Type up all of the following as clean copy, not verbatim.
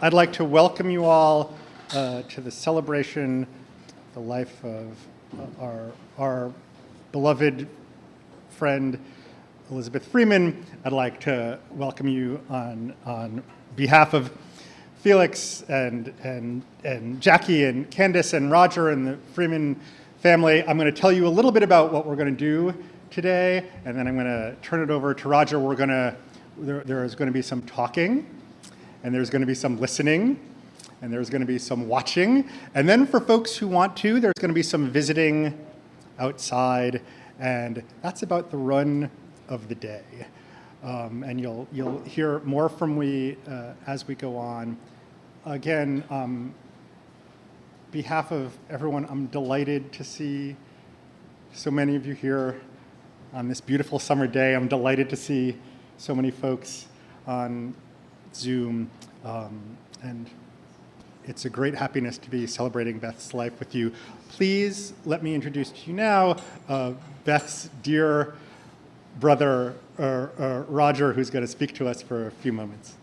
I'd like to welcome you all to the celebration, the life of our beloved friend, Elizabeth Freeman. I'd like to welcome you on behalf of Felix and Jackie and Candace and Roger and the Freeman family. I'm going to tell you a little bit about what we're going to do today, and then I'm going to turn it over to Roger. There is going to be some talking, and there's going to be some listening, and there's going to be some watching. And then for folks who want to, there's going to be some visiting outside, and that's about the run of the day. And you'll hear more from me as we go on. Again, behalf of everyone, I'm delighted to see so many of you here on this beautiful summer day. I'm delighted to see so many folks on Zoom, and it's a great happiness to be celebrating Beth's life with you. Please let me introduce to you now Beth's dear brother, Roger, who's going to speak to us for a few moments.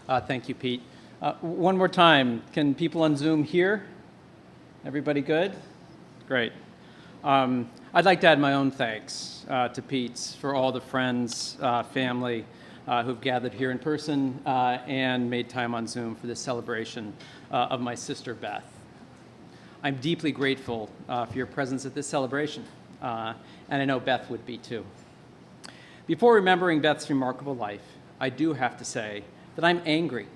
Thank you, Pete. One more time, can people on Zoom hear? Everybody good? Great. I'd like to add my own thanks to Pete's for all the friends, family who've gathered here in person and made time on Zoom for this celebration of my sister Beth. I'm deeply grateful for your presence at this celebration, and I know Beth would be too. Before remembering Beth's remarkable life, I do have to say that I'm angry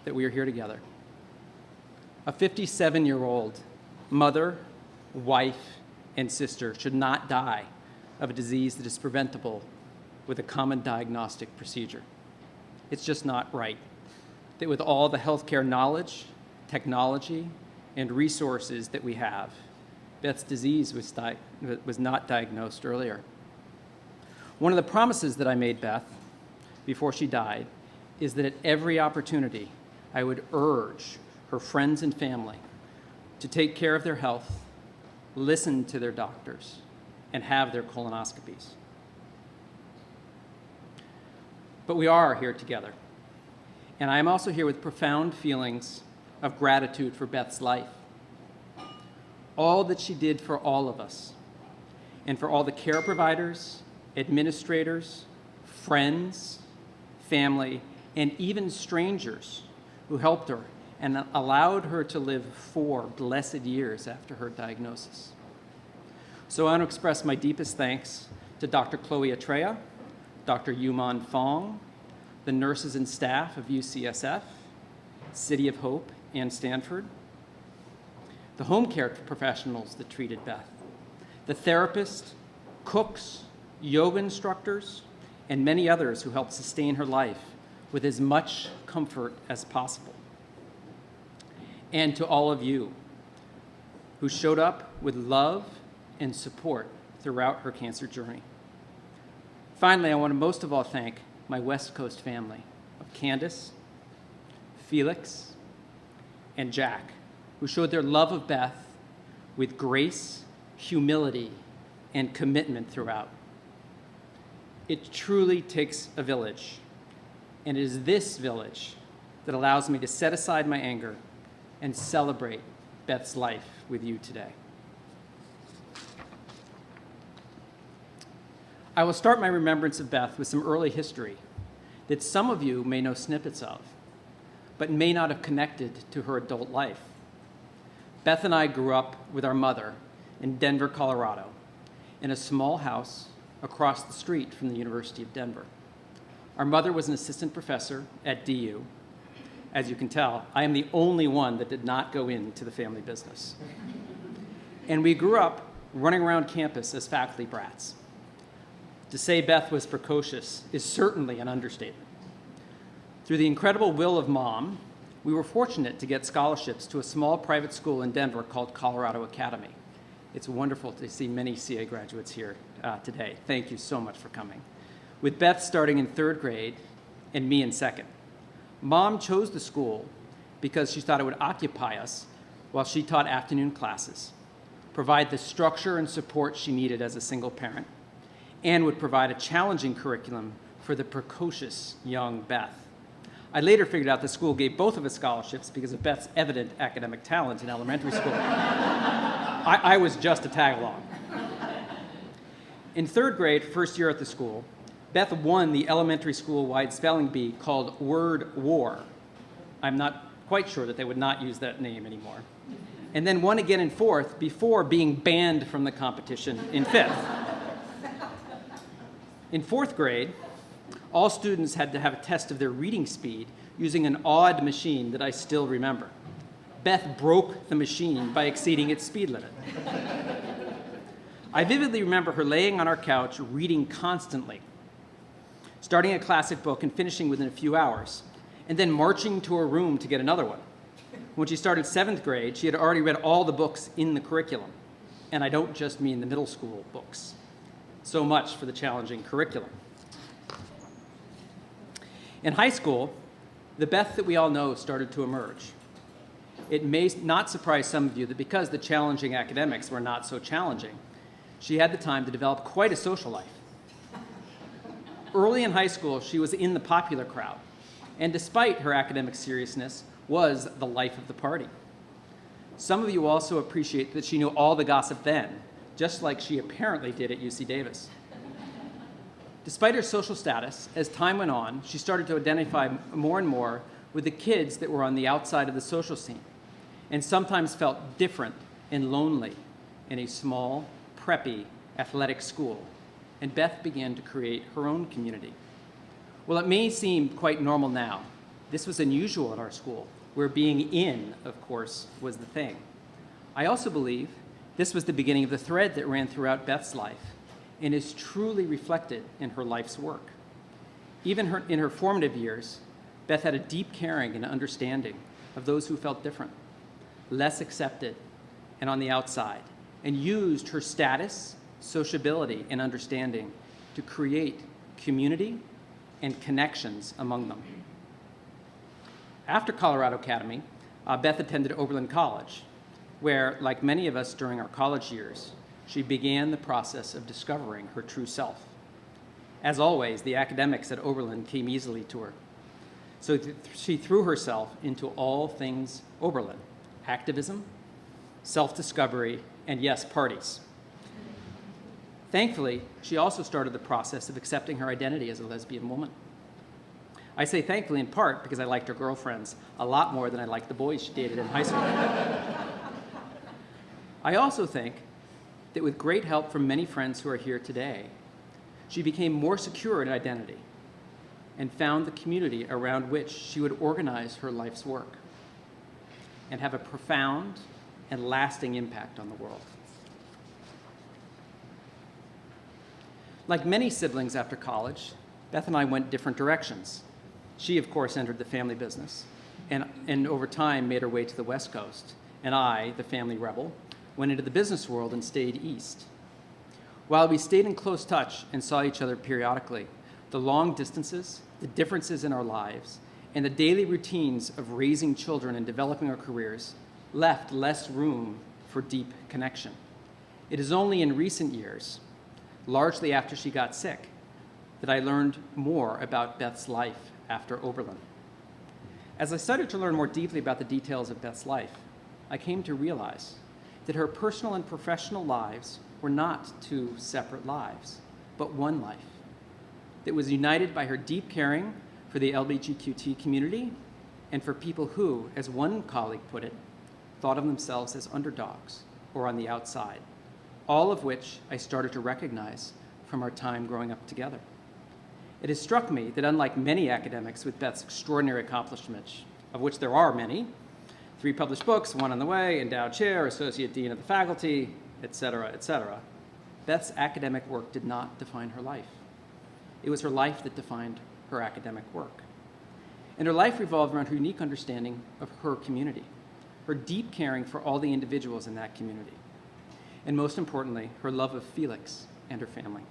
that we are here together. A 57-year-old mother, wife, and sister should not die of a disease that is preventable with a common diagnostic procedure. It's just not right that with all the healthcare knowledge, technology, and resources that we have, Beth's disease was not diagnosed earlier. One of the promises that I made Beth before she died is that at every opportunity, I would urge her friends and family to take care of their health, listen to their doctors, and have their colonoscopies. But we are here together, and I am also here with profound feelings of gratitude for Beth's life. All that she did for all of us, and for all the care providers, administrators, friends, family, and even strangers who helped her and allowed her to live 4 blessed years after her diagnosis. So I want to express my deepest thanks to Dr. Chloe Atreya, Dr. Yuman Fong, the nurses and staff of UCSF, City of Hope, and Stanford, the home care professionals that treated Beth, the therapists, cooks, yoga instructors, and many others who helped sustain her life with as much comfort as possible. And to all of you who showed up with love and support throughout her cancer journey. Finally, I want to most of all thank my West Coast family of Candace, Felix, and Jack, who showed their love of Beth with grace, humility, and commitment throughout. It truly takes a village, and it is this village that allows me to set aside my anger and celebrate Beth's life with you today. I will start my remembrance of Beth with some early history that some of you may know snippets of, but may not have connected to her adult life. Beth and I grew up with our mother in Denver, Colorado, in a small house across the street from the University of Denver. Our mother was an assistant professor at DU. As you can tell, I am the only one that did not go into the family business. And we grew up running around campus as faculty brats. To say Beth was precocious is certainly an understatement. Through the incredible will of Mom, we were fortunate to get scholarships to a small private school in Denver called Colorado Academy. It's wonderful to see many CA graduates here today. Thank you so much for coming. With Beth starting in 3rd grade and me in 2nd. Mom chose the school because she thought it would occupy us while she taught afternoon classes, provide the structure and support she needed as a single parent, and would provide a challenging curriculum for the precocious young Beth. I later figured out the school gave both of us scholarships because of Beth's evident academic talent in elementary school. I was just a tag-along. In third grade, first year at the school, Beth won the elementary school-wide spelling bee called Word War. I'm not quite sure that they would not use that name anymore. And then won again in fourth before being banned from the competition in fifth. In fourth grade, all students had to have a test of their reading speed using an odd machine that I still remember. Beth broke the machine by exceeding its speed limit. I vividly remember her laying on our couch reading constantly, starting a classic book and finishing within a few hours, and then marching to her room to get another one. When she started seventh grade, she had already read all the books in the curriculum. And I don't just mean the middle school books. So much for the challenging curriculum. In high school, the Beth that we all know started to emerge. It may not surprise some of you that because the challenging academics were not so challenging, she had the time to develop quite a social life. Early in high school, she was in the popular crowd, and despite her academic seriousness, was the life of the party. Some of you also appreciate that she knew all the gossip then, just like she apparently did at UC Davis. Despite her social status, as time went on, she started to identify more and more with the kids that were on the outside of the social scene, and sometimes felt different and lonely in a small, preppy, athletic school, and Beth began to create her own community. Well, it may seem quite normal now. This was unusual at our school, where being in, of course, was the thing. I also believe this was the beginning of the thread that ran throughout Beth's life and is truly reflected in her life's work. Even in her formative years, Beth had a deep caring and understanding of those who felt different, less accepted, and on the outside, and used her status, sociability, and understanding to create community and connections among them. After Colorado Academy, Beth attended Oberlin College, where, like many of us during our college years, she began the process of discovering her true self. As always, the academics at Oberlin came easily to her. So she threw herself into all things Oberlin: activism, self-discovery, and yes, parties. Thankfully, she also started the process of accepting her identity as a lesbian woman. I say thankfully in part because I liked her girlfriends a lot more than I liked the boys she dated in high school. I also think that with great help from many friends who are here today, she became more secure in identity and found the community around which she would organize her life's work and have a profound and lasting impact on the world. Like many siblings after college, Beth and I went different directions. She, of course, entered the family business and over time made her way to the West Coast. And I, the family rebel, went into the business world and stayed east. While we stayed in close touch and saw each other periodically, the long distances, the differences in our lives, and the daily routines of raising children and developing our careers left less room for deep connection. It is only in recent years, largely after she got sick, that I learned more about Beth's life after Oberlin. As I started to learn more deeply about the details of Beth's life, I came to realize that her personal and professional lives were not two separate lives, but one life that was united by her deep caring for the LGBTQ community and for people who, as one colleague put it, thought of themselves as underdogs or on the outside, all of which I started to recognize from our time growing up together. It has struck me that unlike many academics with Beth's extraordinary accomplishments, of which there are many, 3 published books, 1 on the way, endowed chair, associate dean of the faculty, etc., Beth's academic work did not define her life. It was her life that defined her academic work. And her life revolved around her unique understanding of her community, her deep caring for all the individuals in that community, and most importantly, her love of Felix and her family.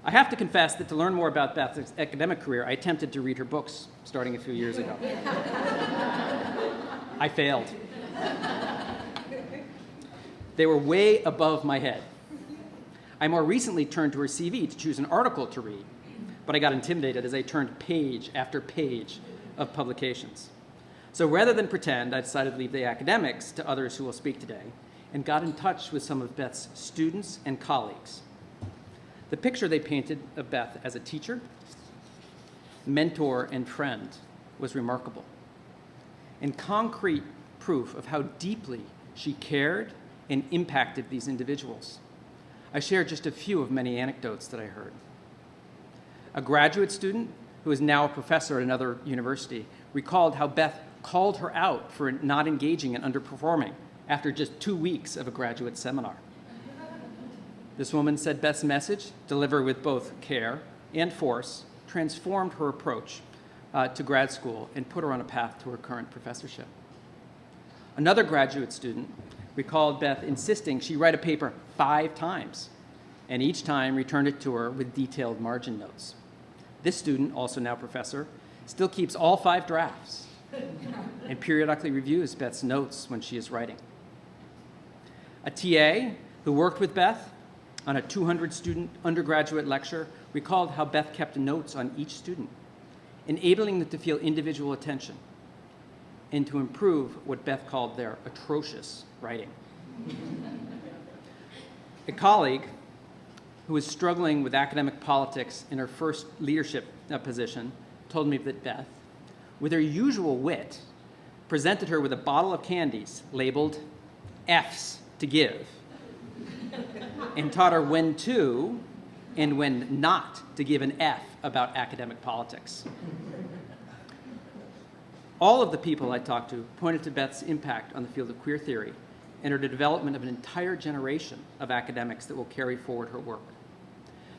I have to confess that to learn more about Beth's academic career, I attempted to read her books starting a few years ago. I failed. They were way above my head. I more recently turned to her CV to choose an article to read, but I got intimidated as I turned page after page of publications. So rather than pretend, I decided to leave the academics to others who will speak today and got in touch with some of Beth's students and colleagues. The picture they painted of Beth as a teacher, mentor, and friend was remarkable, and concrete proof of how deeply she cared and impacted these individuals. I shared just a few of many anecdotes that I heard. A graduate student who is now a professor at another university recalled how Beth called her out for not engaging and underperforming after just 2 weeks of a graduate seminar. This woman said Beth's message, delivered with both care and force, transformed her approach to grad school and put her on a path to her current professorship. Another graduate student recalled Beth insisting she write a paper 5 times, and each time returned it to her with detailed margin notes. This student, also now professor, still keeps all 5 drafts and periodically reviews Beth's notes when she is writing. A TA who worked with Beth on a 200-student undergraduate lecture recalled how Beth kept notes on each student, enabling them to feel individual attention and to improve what Beth called their atrocious writing. A colleague who was struggling with academic politics in her first leadership position told me that Beth, with her usual wit, presented her with a bottle of candies labeled F's to give and taught her when to and when not to give an F about academic politics. All of the people I talked to pointed to Beth's impact on the field of queer theory and her development of an entire generation of academics that will carry forward her work.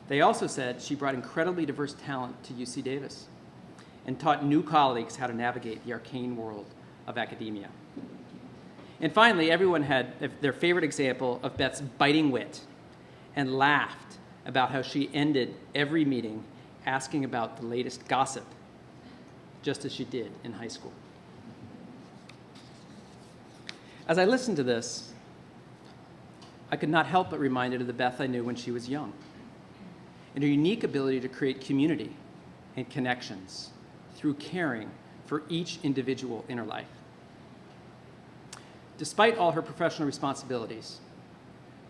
They also said she brought incredibly diverse talent to UC Davis and taught new colleagues how to navigate the arcane world of academia. And finally, everyone had their favorite example of Beth's biting wit and laughed about how she ended every meeting asking about the latest gossip, just as she did in high school. As I listened to this, I could not help but reminded of the Beth I knew when she was young, and her unique ability to create community and connections through caring for each individual in her life. Despite all her professional responsibilities,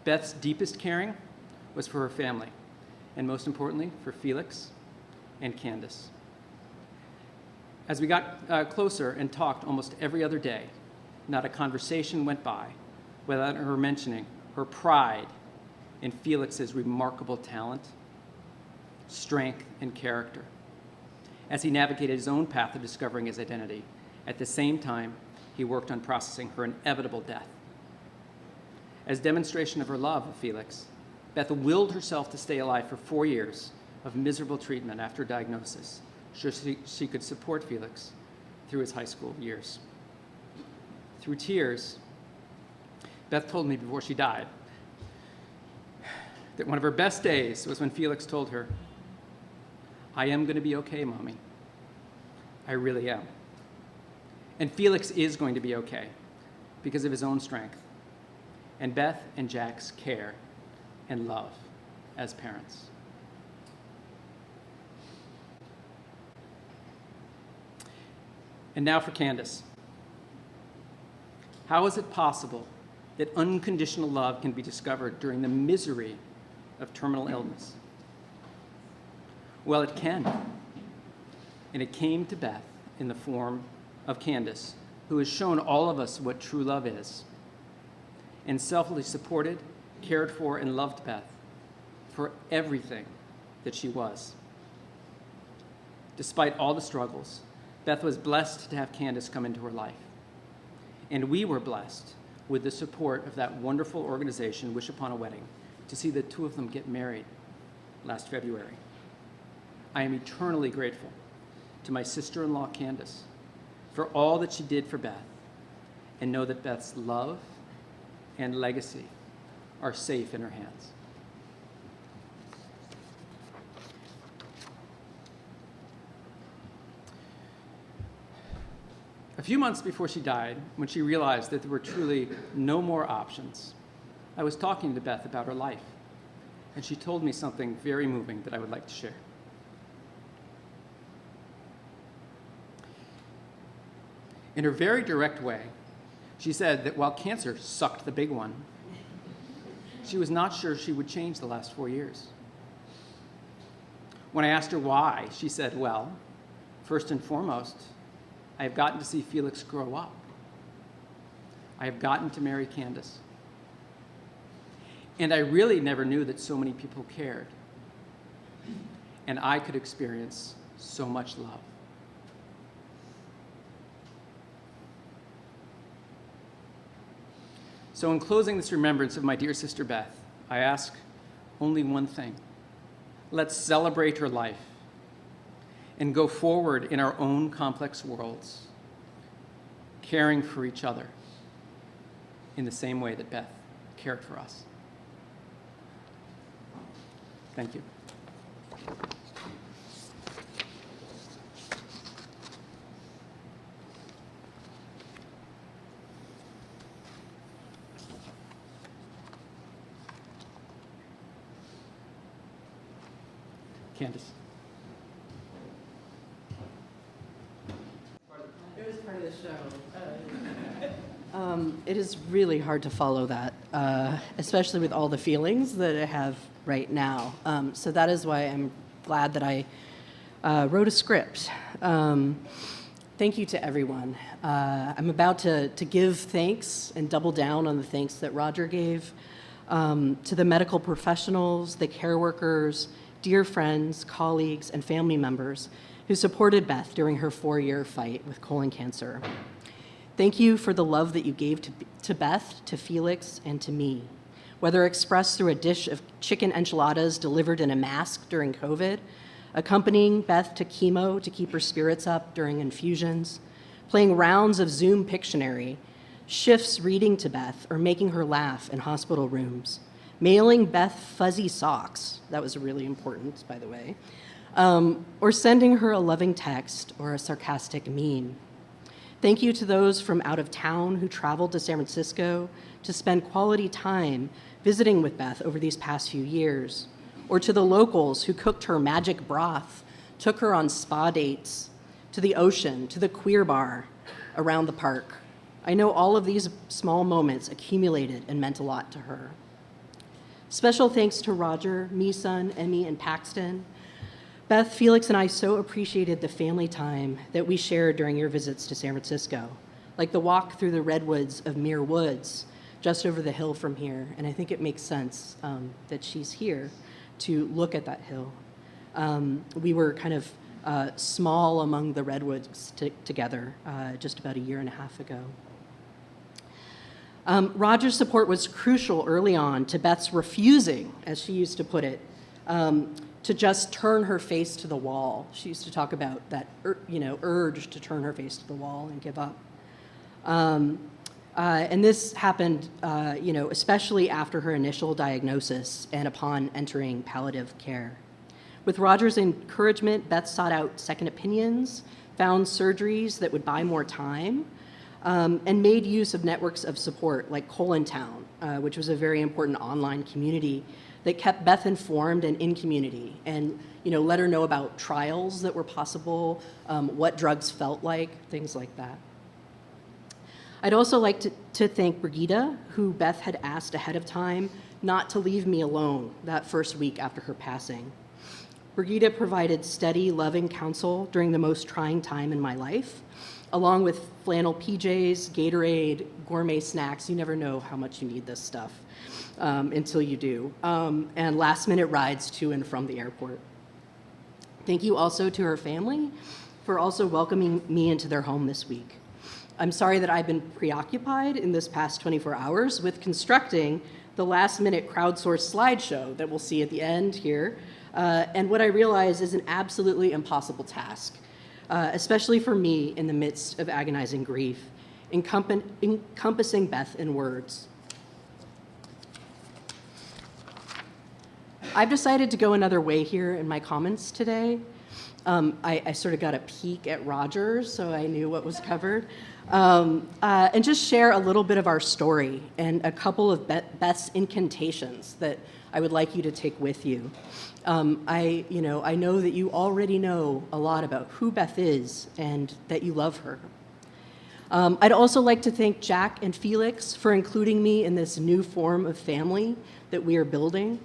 Beth's deepest caring was for her family, and most importantly, for Felix and Candace. As we got closer and talked almost every other day, not a conversation went by without her mentioning her pride in Felix's remarkable talent, strength, and character as he navigated his own path of discovering his identity. At the same time, he worked on processing her inevitable death. As demonstration of her love of Felix, Beth willed herself to stay alive for 4 years of miserable treatment after diagnosis, so she could support Felix through his high school years. Through tears, Beth told me before she died that one of her best days was when Felix told her, "I am going to be okay, Mommy. I really am." And Felix is going to be okay because of his own strength and Beth and Jack's care and love as parents. And now for Candace. How is it possible that unconditional love can be discovered during the misery of terminal illness? Well, it can. And it came to Beth in the form of Candace, who has shown all of us what true love is, and selflessly supported, cared for, and loved Beth for everything that she was. Despite all the struggles, Beth was blessed to have Candace come into her life. And we were blessed with the support of that wonderful organization, Wish Upon a Wedding, to see the two of them get married last February. I am eternally grateful to my sister-in-law, Candace, for all that she did for Beth, and know that Beth's love and legacy are safe in her hands. A few months before she died, when she realized that there were truly no more options, I was talking to Beth about her life and she told me something very moving that I would like to share. In her very direct way, she said that while cancer sucked the big one, she was not sure she would change the last 4 years. When I asked her why, she said, well, first and foremost, I have gotten to see Felix grow up. I have gotten to marry Candace. And I really never knew that so many people cared. And I could experience so much love. So in closing this remembrance of my dear sister Beth, I ask only one thing. Let's celebrate her life and go forward in our own complex worlds, caring for each other in the same way that Beth cared for us. Thank you. Candace. It was part of the show. It is really hard to follow that, especially with all the feelings that I have right now. So that is why I'm glad that I wrote a script. Thank you to everyone. I'm about to give thanks and double down on the thanks that Roger gave to the medical professionals, the care workers, dear friends, colleagues, and family members who supported Beth during her 4-year fight with colon cancer. Thank you for the love that you gave to Beth, to Felix, and to me, whether expressed through a dish of chicken enchiladas delivered in a mask during COVID, accompanying Beth to chemo to keep her spirits up during infusions, playing rounds of Zoom Pictionary, shifts reading to Beth or making her laugh in hospital rooms, mailing Beth fuzzy socks, that was really important, by the way, or sending her a loving text or a sarcastic meme. Thank you to those from out of town who traveled to San Francisco to spend quality time visiting with Beth over these past few years, or to the locals who cooked her magic broth, took her on spa dates, to the ocean, to the queer bar around the park. I know all of these small moments accumulated and meant a lot to her. Special thanks to Roger, Misun, Emmy, and Paxton. Beth, Felix, and I so appreciated the family time that we shared during your visits to San Francisco, like the walk through the redwoods of Muir Woods, just over the hill from here. And I think it makes sense that she's here to look at that hill. We were kind of small among the redwoods together just about 1.5 years ago. Roger's support was crucial early on to Beth's refusing, as she used to put it, to just turn her face to the wall. She used to talk about that, urge to turn her face to the wall and give up. And this happened, especially after her initial diagnosis and upon entering palliative care. With Roger's encouragement, Beth sought out second opinions, found surgeries that would buy more time, and made use of networks of support like Colon Town, which was a very important online community that kept Beth informed and in community, and let her know about trials that were possible, what drugs felt like, things like that. I'd also like to thank Brigida, who Beth had asked ahead of time not to leave me alone that first week after her passing. Brigida provided steady, loving counsel during the most trying time in my life, along with flannel PJs, Gatorade, gourmet snacks. You never know how much you need this stuff until you do, and last-minute rides to and from the airport. Thank you also to her family for also welcoming me into their home this week. I'm sorry that I've been preoccupied in this past 24 hours with constructing the last-minute crowdsourced slideshow that we'll see at the end here, and what I realize is an absolutely impossible task, especially for me in the midst of agonizing grief, encompassing Beth in words. I've decided to go another way here in my comments today. I sort of got a peek at Roger, so I knew what was covered, and just share a little bit of our story and a couple of Beth's incantations that I would like you to take with you. I know that you already know a lot about who Beth is and that you love her. I'd also like to thank Jack and Felix for including me in this new form of family that we are building,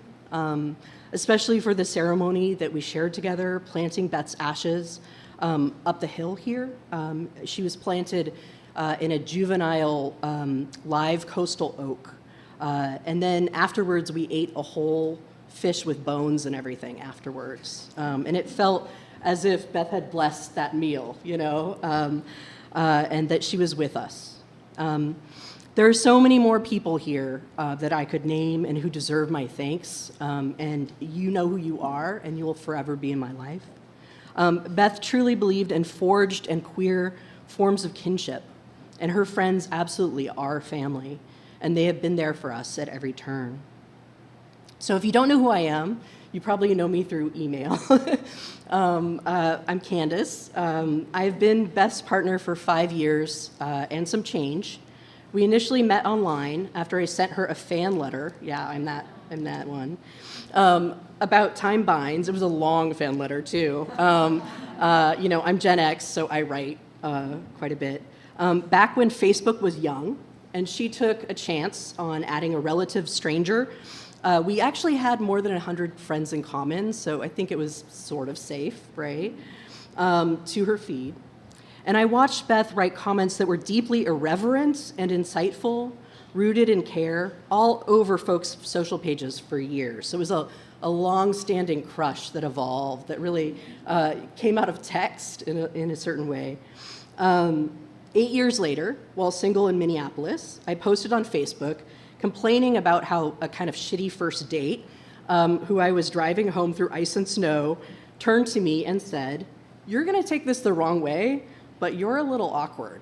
especially for the ceremony that we shared together, planting Beth's ashes up the hill here. She was planted in a juvenile live coastal oak. And then afterwards, we ate a whole fish with bones and everything afterwards. And it felt as if Beth had blessed that meal, and that she was with us. There are so many more people here that I could name and who deserve my thanks, and you know who you are, and you will forever be in my life. Beth truly believed in forged and queer forms of kinship, and her friends absolutely are family, and they have been there for us at every turn. So if you don't know who I am, you probably know me through email. I'm Candace. I've been Beth's partner for 5 years and some change. We initially met online after I sent her a fan letter. Yeah, I'm that one. About time binds. It was a long fan letter too. I'm Gen X, so I write quite a bit. Back when Facebook was young, and she took a chance on adding a relative stranger. We actually had more than 100 friends in common, so I think it was sort of safe, right, to her feed. And I watched Beth write comments that were deeply irreverent and insightful, rooted in care, all over folks' social pages for years. So it was a long-standing crush that evolved, that really came out of text in a certain way. 8 years later, while single in Minneapolis, I posted on Facebook complaining about how a kind of shitty first date, who I was driving home through ice and snow, turned to me and said, "You're gonna take this the wrong way, but you're a little awkward."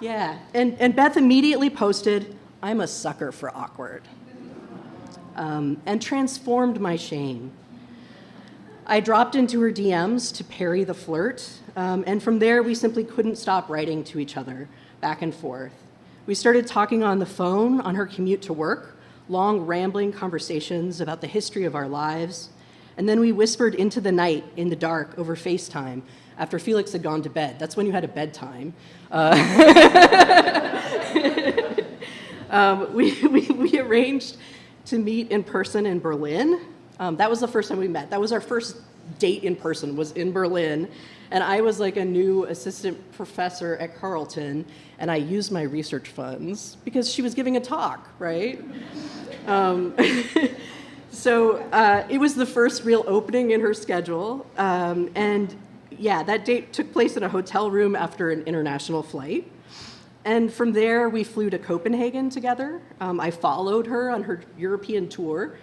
Yeah, and Beth immediately posted, "I'm a sucker for awkward," and transformed my shame. I dropped into her DMs to parry the flirt, and from there we simply couldn't stop writing to each other, back and forth. We started talking on the phone on her commute to work, long rambling conversations about the history of our lives, and then we whispered into the night in the dark over FaceTime after Felix had gone to bed. That's when you had a bedtime. We arranged to meet in person in Berlin. That was the first time we met. That was our first date in person, was in Berlin. And I was like a new assistant professor at Carleton, and I used my research funds because she was giving a talk, right? So it was the first real opening in her schedule. And yeah, that date took place in a hotel room after an international flight. And from there, we flew to Copenhagen together. I followed her on her European tour,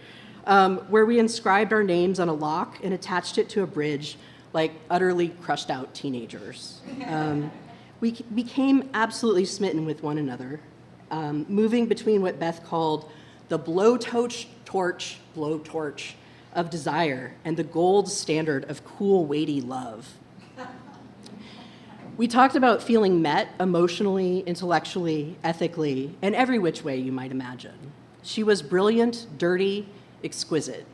where we inscribed our names on a lock and attached it to a bridge like utterly crushed out teenagers. We became absolutely smitten with one another, moving between what Beth called the blowtorch of desire and the gold standard of cool, weighty love. We talked about feeling met emotionally, intellectually, ethically, and every which way you might imagine. She was brilliant, dirty, exquisite.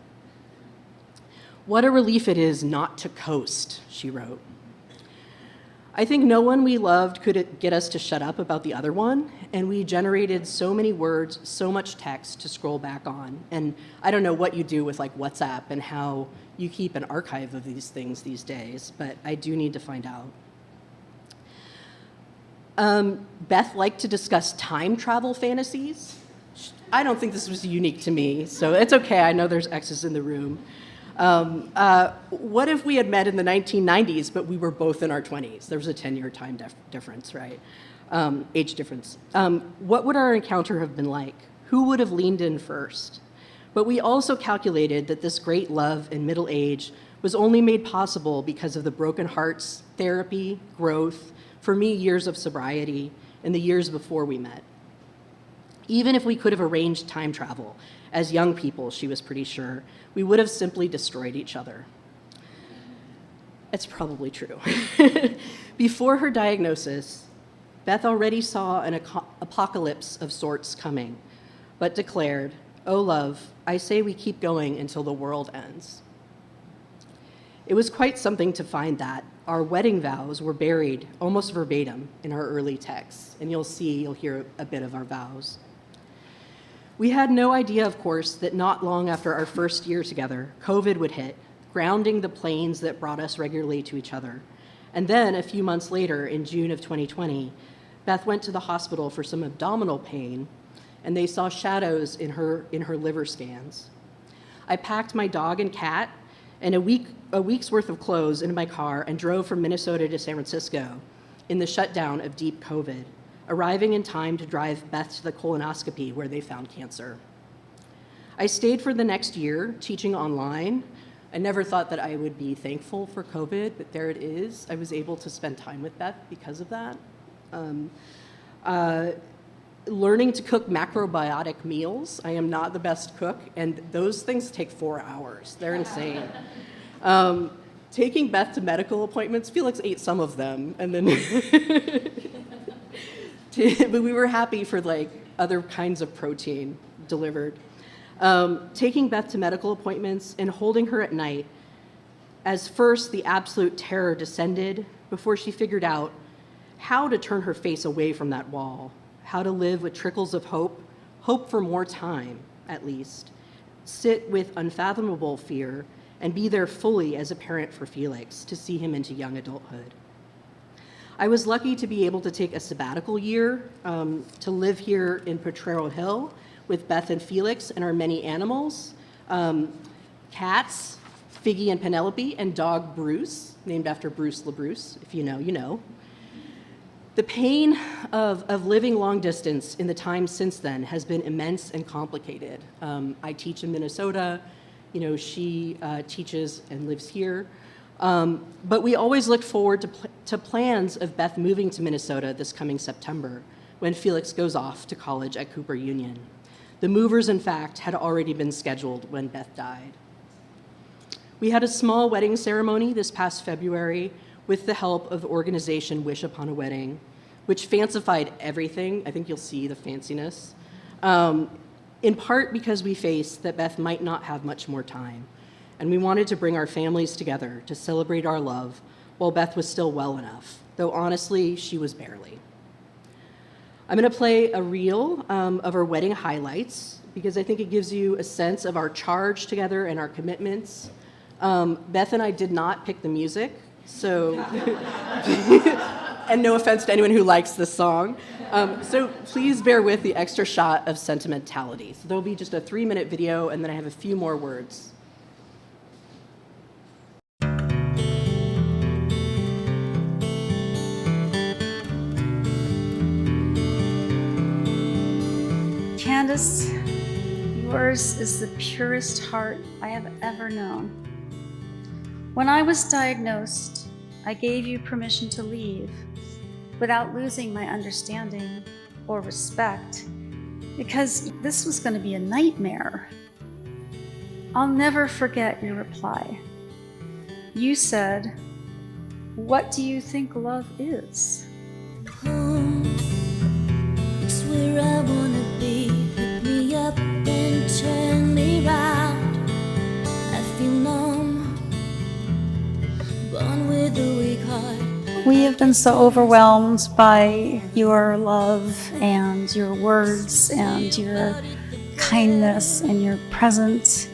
"What a relief it is not to coast," she wrote. I think no one we loved could get us to shut up about the other one, and we generated so many words, so much text to scroll back on. And I don't know what you do with like WhatsApp and how you keep an archive of these things these days, but I do need to find out. Beth liked to discuss time travel fantasies. I don't think this was unique to me, so it's okay. I know there's exes in the room. What if we had met in the 1990s, but we were both in our 20s? There was a 10-year time difference, right? Age difference. What would our encounter have been like? Who would have leaned in first? But we also calculated that this great love in middle age was only made possible because of the broken hearts, therapy, growth, for me, years of sobriety, and the years before we met. Even if we could have arranged time travel, as young people, she was pretty sure, we would have simply destroyed each other. It's probably true. Before her diagnosis, Beth already saw an apocalypse of sorts coming. but declared, "Oh, love, I say we keep going until the world ends." It was quite something to find that our wedding vows were buried almost verbatim in our early texts, and you'll hear a bit of our vows. We had no idea, of course, that not long after our first year together, COVID would hit, grounding the planes that brought us regularly to each other. And then, a few months later, in June of 2020, Beth went to the hospital for some abdominal pain, and they saw shadows in her liver scans. I packed my dog and cat and a week's worth of clothes into my car and drove from Minnesota to San Francisco in the shutdown of deep COVID, arriving in time to drive Beth to the colonoscopy where they found cancer. I stayed for the next year teaching online. I never thought that I would be thankful for COVID, but there it is. I was able to spend time with Beth because of that. Learning to cook macrobiotic meals. I am not the best cook, and those things take 4 hours. They're insane. Taking Beth to medical appointments, Felix ate some of them, and then but we were happy for like other kinds of protein delivered. Taking Beth to medical appointments and holding her at night as first the absolute terror descended before she figured out how to turn her face away from that wall, how to live with trickles of hope for more time, at least, sit with unfathomable fear, and be there fully as a parent for Felix to see him into young adulthood. I was lucky to be able to take a sabbatical year to live here in Potrero Hill with Beth and Felix and our many animals, cats, Figgy and Penelope, and dog Bruce, named after Bruce LaBruce. If you know, you know. The pain of living long distance in the time since then has been immense and complicated. I teach in Minnesota, she teaches and lives here. But we always looked forward to plans of Beth moving to Minnesota this coming September when Felix goes off to college at Cooper Union. The movers, in fact, had already been scheduled when Beth died. We had a small wedding ceremony this past February with the help of the organization Wish Upon a Wedding, which fancified everything. I think you'll see the fanciness. In part because we faced that Beth might not have much more time, and we wanted to bring our families together to celebrate our love while Beth was still well enough, though honestly, she was barely. I'm going to play a reel of our wedding highlights because I think it gives you a sense of our charge together and our commitments. Beth and I did not pick the music, so, and no offense to anyone who likes this song. So please bear with the extra shot of sentimentality. So there'll be just a 3-minute video, and then I have a few more words. Candace, yours is the purest heart I have ever known. When I was diagnosed, I gave you permission to leave without losing my understanding or respect, because this was going to be a nightmare. I'll never forget your reply. You said, "What do you think love is?" Home, it's where I wanna be. Pick me up and turn me round. I feel numb, born with a weak heart. We have been so overwhelmed by your love and your words and your kindness and your presence.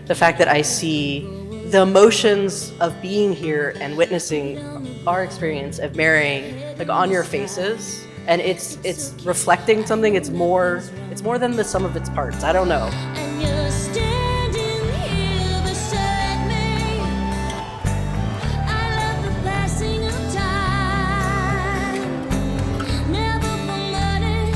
The fact that I see the emotions of being here and witnessing our experience of marrying like on your faces, and it's reflecting something. It's more than the sum of its parts. I don't know. And you're standing here beside me. I love the passing of time. Never for money,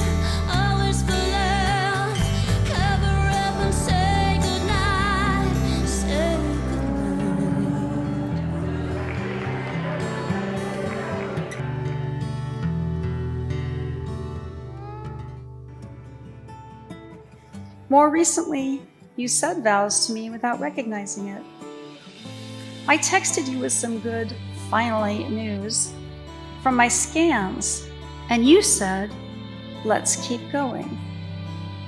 always for love. Cover up and say goodnight. Say goodnight. More recently, you said vows to me without recognizing it. I texted you with some good, finally, news from my scans, and you said, "Let's keep going."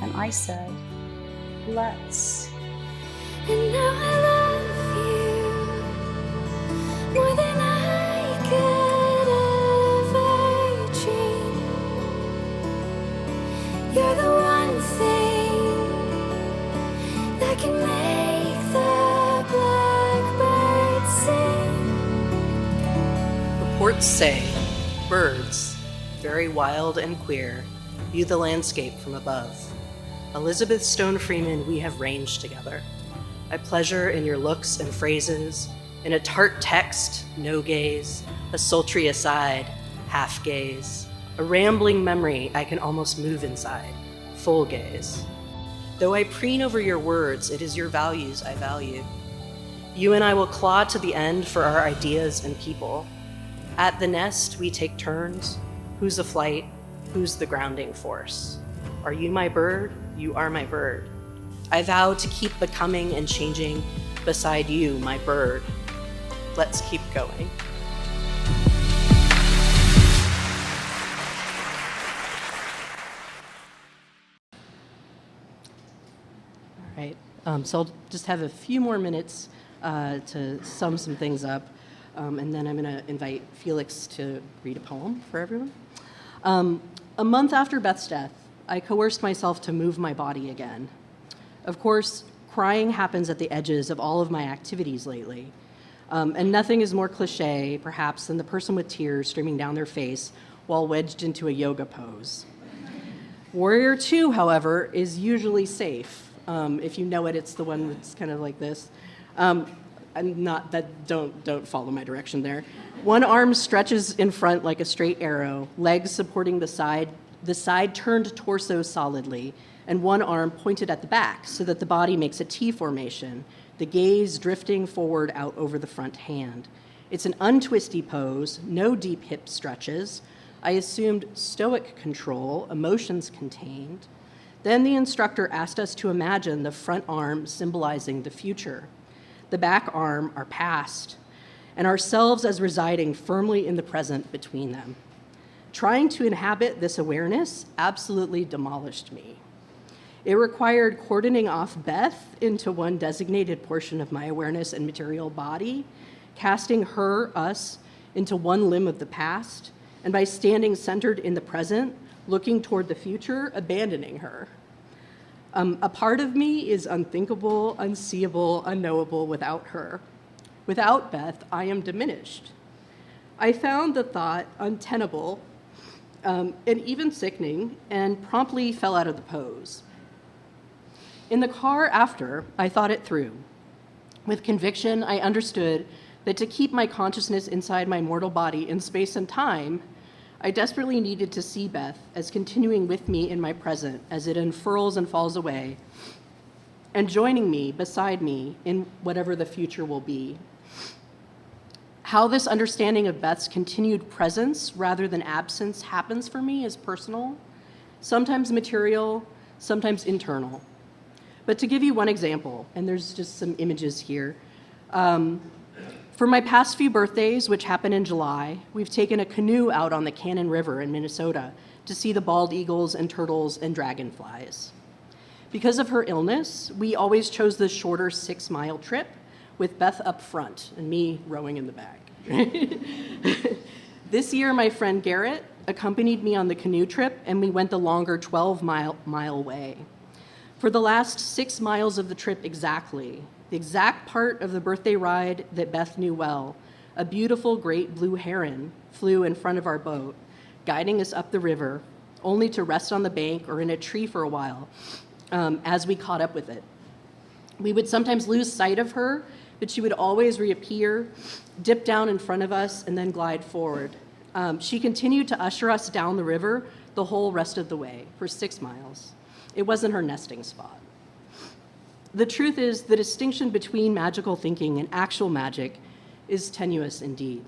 And I said, let's. And now I love you more than I could ever dream. You're the one thing that can make the blackbird sing. Reports say birds, very wild and queer, view the landscape from above. Elizabeth Stone Freeman, we have ranged together. I pleasure in your looks and phrases, in a tart text, no gaze, a sultry aside, half gaze, a rambling memory I can almost move inside, full gaze. Though I preen over your words, it is your values I value. You and I will claw to the end for our ideas and people. At the nest, we take turns. Who's the flight? Who's the grounding force? Are you my bird? You are my bird. I vow to keep becoming and changing beside you, my bird. Let's keep going. All right, so I'll just have a few more minutes to sum some things up, and then I'm going to invite Felix to read a poem for everyone. A month after Beth's death, I coerced myself to move my body again. Of course, crying happens at the edges of all of my activities lately, and nothing is more cliche, perhaps, than the person with tears streaming down their face while wedged into a yoga pose. Warrior 2, however, is usually safe. If you know it, it's the one that's kind of like this. And not that, don't follow my direction there. One arm stretches in front like a straight arrow, legs supporting the side turned torso solidly, and one arm pointed at the back so that the body makes a T formation, the gaze drifting forward out over the front hand. It's an untwisty pose, no deep hip stretches. I assumed stoic control, emotions contained. Then the instructor asked us to imagine the front arm symbolizing the future, the back arm our past, and ourselves as residing firmly in the present between them. Trying to inhabit this awareness absolutely demolished me. It required cordoning off Beth into one designated portion of my awareness and material body, casting her, us, into one limb of the past, and by standing centered in the present, looking toward the future, abandoning her. A part of me is unthinkable, unseeable, unknowable without her. Without Beth, I am diminished. I found the thought untenable and even sickening, and promptly fell out of the pose. In the car after, I thought it through. With conviction, I understood that to keep my consciousness inside my mortal body in space and time, I desperately needed to see Beth as continuing with me in my present as it unfurls and falls away, and joining me, beside me, in whatever the future will be. How this understanding of Beth's continued presence rather than absence happens for me is personal, sometimes material, sometimes internal. But to give you one example, and there's just some images here, for my past few birthdays, which happened in July, we've taken a canoe out on the Cannon River in Minnesota to see the bald eagles and turtles and dragonflies. Because of her illness, we always chose the shorter 6-mile trip with Beth up front and me rowing in the back. This year, my friend Garrett accompanied me on the canoe trip, and we went the longer 12-mile way. For the last 6 miles of the trip exactly, the exact part of the birthday ride that Beth knew well, a beautiful great blue heron flew in front of our boat, guiding us up the river, only to rest on the bank or in a tree for a while as we caught up with it. We would sometimes lose sight of her, but she would always reappear, dip down in front of us, and then glide forward. She continued to usher us down the river the whole rest of the way for 6 miles. It wasn't her nesting spot. The truth is, the distinction between magical thinking and actual magic is tenuous indeed.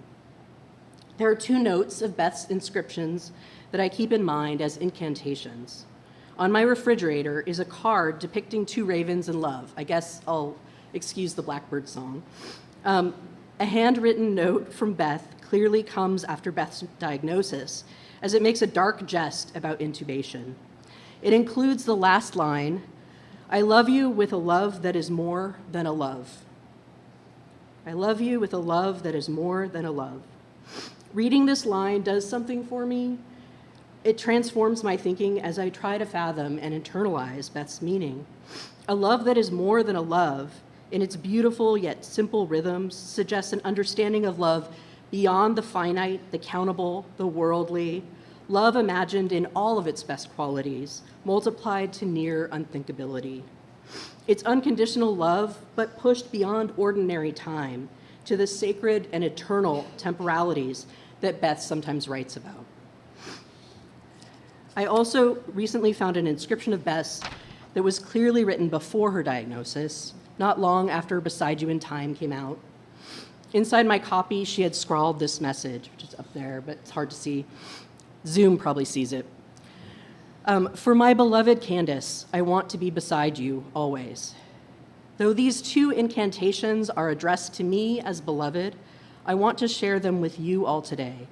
There are 2 notes of Beth's inscriptions that I keep in mind as incantations. On my refrigerator is a card depicting 2 ravens in love. I guess I'll excuse the Blackbird song. A handwritten note from Beth clearly comes after Beth's diagnosis, as it makes a dark jest about intubation. It includes the last line, I love you with a love that is more than a love. I love you with a love that is more than a love. Reading this line does something for me. It transforms my thinking as I try to fathom and internalize Beth's meaning. A love that is more than a love, in its beautiful yet simple rhythms, suggests an understanding of love beyond the finite, the countable, the worldly, love imagined in all of its best qualities, multiplied to near unthinkability. It's unconditional love, but pushed beyond ordinary time to the sacred and eternal temporalities that Beth sometimes writes about. I also recently found an inscription of Beth's that was clearly written before her diagnosis, not long after Beside You in Time came out. Inside my copy, she had scrawled this message, which is up there, but it's hard to see. Zoom probably sees it. For my beloved Candace, I want to be beside you always. Though these two incantations are addressed to me as beloved, I want to share them with you all today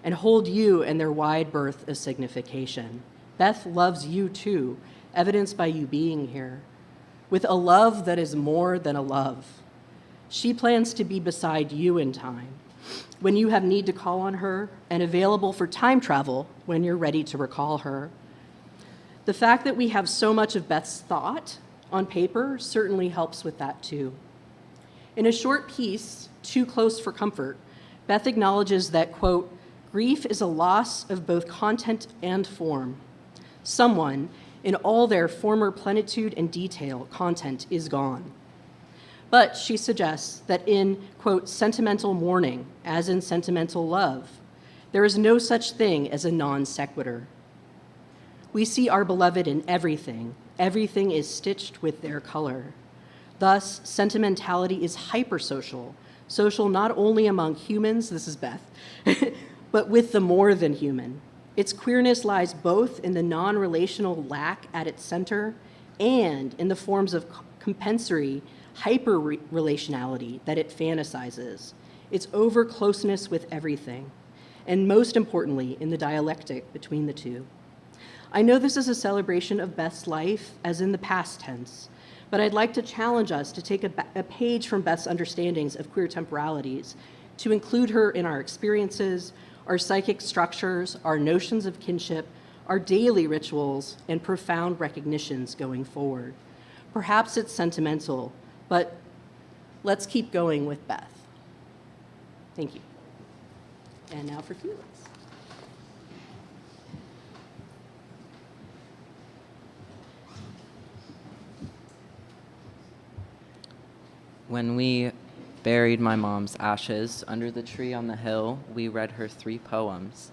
and hold you in their wide berth of signification. Beth loves you too, evidenced by you being here, with a love that is more than a love. She plans to be beside you in time, when you have need to call on her, and available for time travel when you're ready to recall her. The fact that we have so much of Beth's thought on paper certainly helps with that too. In a short piece, Too Close for Comfort, Beth acknowledges that, quote, grief is a loss of both content and form. Someone, in all their former plenitude and detail, content is gone. But she suggests that in, quote, sentimental mourning, as in sentimental love, there is no such thing as a non sequitur. We see our beloved in everything. Everything is stitched with their color. Thus, sentimentality is hypersocial, social not only among humans, this is Beth, but with the more than human. Its queerness lies both in the non-relational lack at its center and in the forms of compensatory hyper-relationality that it fantasizes, its over-closeness with everything, and most importantly, in the dialectic between the two. I know this is a celebration of Beth's life as in the past tense, but I'd like to challenge us to take a page from Beth's understandings of queer temporalities to include her in our experiences, our psychic structures, our notions of kinship, our daily rituals, and profound recognitions going forward. Perhaps it's sentimental, but let's keep going with Beth. Thank you. And now for Felix. When we buried my mom's ashes under the tree on the hill, we read her 3 poems.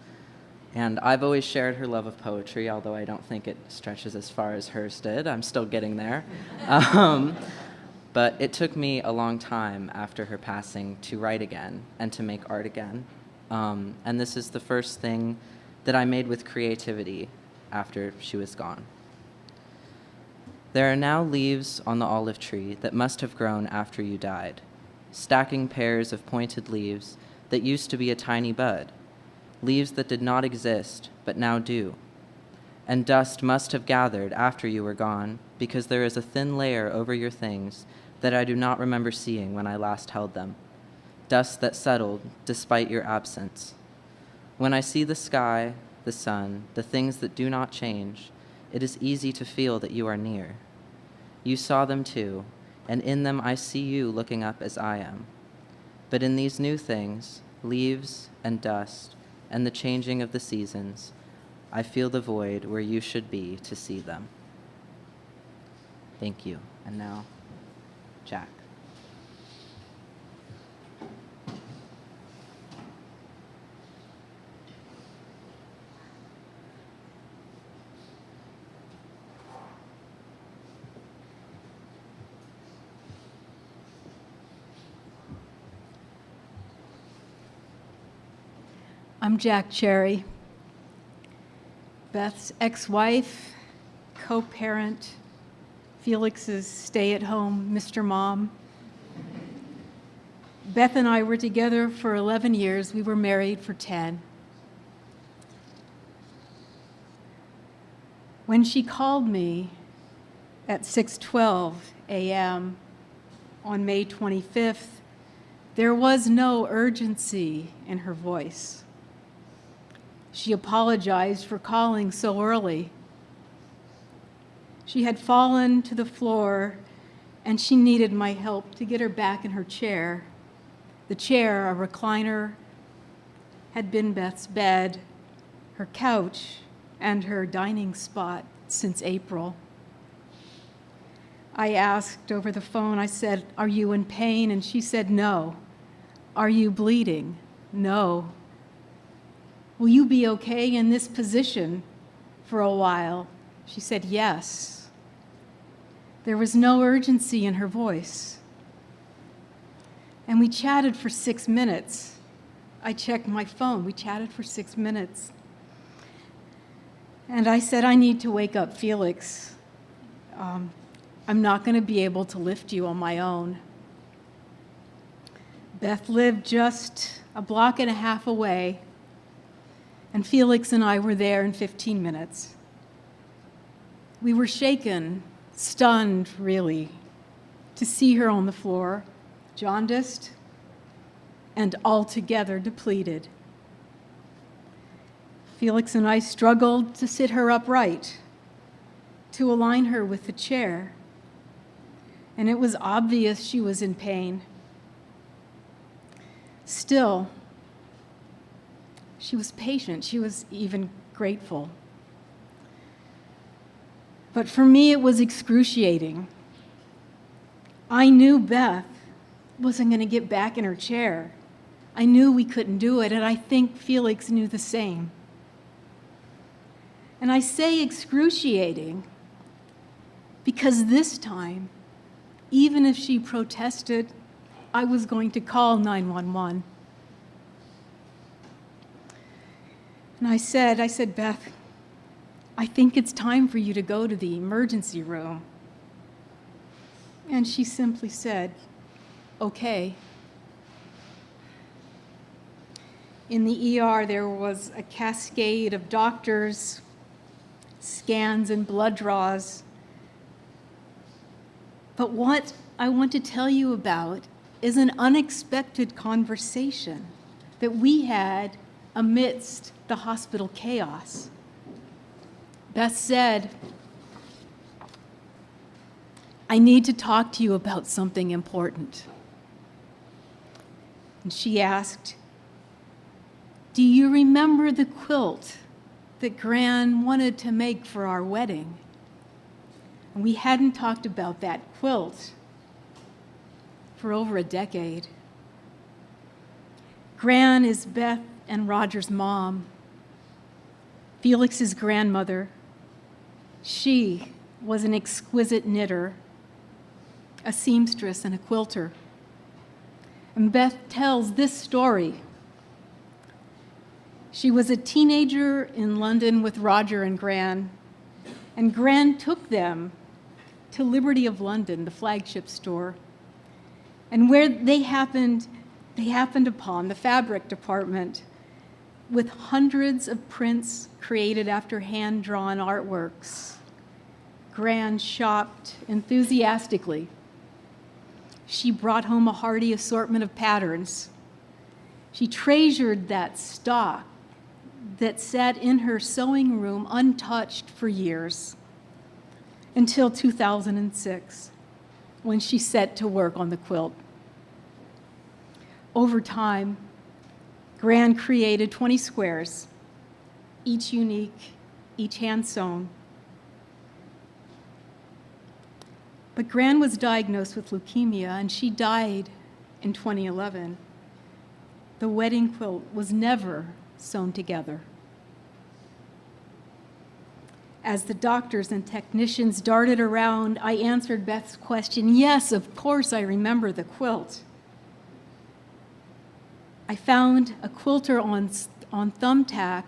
And I've always shared her love of poetry, although I don't think it stretches as far as hers did. I'm still getting there. But it took me a long time after her passing to write again and to make art again. And this is the first thing that I made with creativity after she was gone. There are now leaves on the olive tree that must have grown after you died, stacking pairs of pointed leaves that used to be a tiny bud, leaves that did not exist but now do. And dust must have gathered after you were gone, because there is a thin layer over your things that I do not remember seeing when I last held them, dust that settled despite your absence. When I see the sky, the sun, the things that do not change, it is easy to feel that you are near. You saw them too, and in them I see you looking up as I am. But in these new things, leaves and dust, and the changing of the seasons, I feel the void where you should be to see them. Thank you. And now, Jack. I'm Jack Cherry, Beth's ex-wife, co-parent, Felix's stay-at-home Mr. Mom. Beth and I were together for 11 years. We were married for 10. When she called me at 6:12 a.m. on May 25th, there was no urgency in her voice. She apologized for calling so early. She had fallen to the floor and she needed my help to get her back in her chair. The chair, a recliner, had been Beth's bed, her couch, and her dining spot since April. I asked over the phone, I said, "Are you in pain?" And she said, "No." "Are you bleeding?" "No." "Will you be okay in this position for a while?" She said, "Yes." There was no urgency in her voice. And we chatted for 6 minutes. I checked my phone. We chatted for 6 minutes. And I said, "I need to wake up Felix. I'm not going to be able to lift you on my own." Beth lived just a block and a half away, and Felix and I were there in 15 minutes. We were shaken, stunned, really, to see her on the floor, jaundiced and altogether depleted. Felix and I struggled to sit her upright, to align her with the chair, and it was obvious she was in pain. Still, she was patient. She was even grateful. But for me, it was excruciating. I knew Beth wasn't going to get back in her chair. I knew we couldn't do it, and I think Felix knew the same. And I say excruciating because this time, even if she protested, I was going to call 911. And I said, "Beth, I think it's time for you to go to the emergency room." And she simply said, "Okay." In the ER, there was a cascade of doctors, scans, and blood draws. But what I want to tell you about is an unexpected conversation that we had amidst the hospital chaos. Beth said, "I need to talk to you about something important." And she asked, "Do you remember the quilt that Gran wanted to make for our wedding?" And we hadn't talked about that quilt for over a decade. Gran is Beth and Roger's mom, Felix's grandmother. She was an exquisite knitter, a seamstress, and a quilter. And Beth tells this story. She was a teenager in London with Roger and Gran took them to Liberty of London, the flagship store. And where they happened upon the fabric department with hundreds of prints created after hand-drawn artworks. Gran shopped enthusiastically. She brought home a hearty assortment of patterns. She treasured that stock that sat in her sewing room untouched for years, until 2006, when she set to work on the quilt. Over time, Gran created 20 squares, each unique, each hand-sewn. But Gran was diagnosed with leukemia, and she died in 2011. The wedding quilt was never sewn together. As the doctors and technicians darted around, I answered Beth's question. "Yes, of course I remember the quilt." "I found a quilter on Thumbtack,"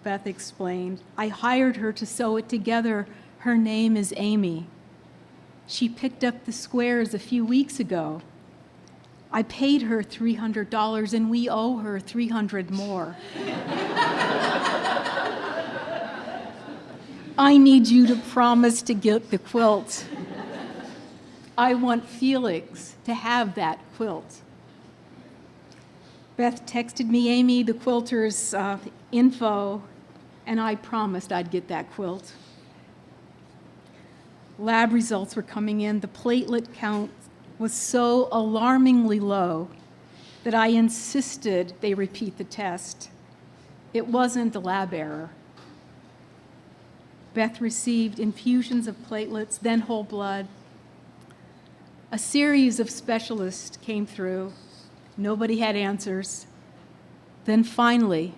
Beth explained. "I hired her to sew it together. Her name is Amy. She picked up the squares a few weeks ago. I paid her $300, and we owe her $300 more." I need you to promise to get the quilt. I want Felix to have that quilt. Beth texted me, Amy, the quilter's info, and I promised I'd get that quilt. Lab results were coming in. The platelet count was so alarmingly low that I insisted they repeat the test. It wasn't a lab error. Beth received infusions of platelets, then whole blood. A series of specialists came through. Nobody had answers. Then finally,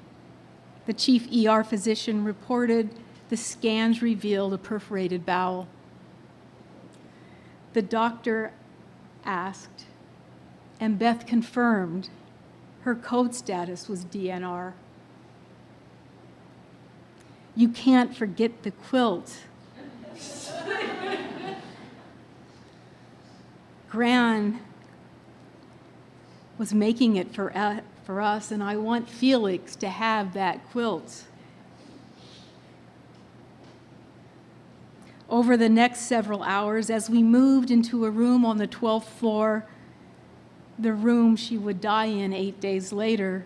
the chief ER physician reported the scans revealed a perforated bowel. The doctor asked, and Beth confirmed her code status was DNR. You can't forget the quilt. Gran was making it for us, and I want Felix to have that quilt. Over the next several hours, as we moved into a room on the 12th floor, the room she would die in 8 days later,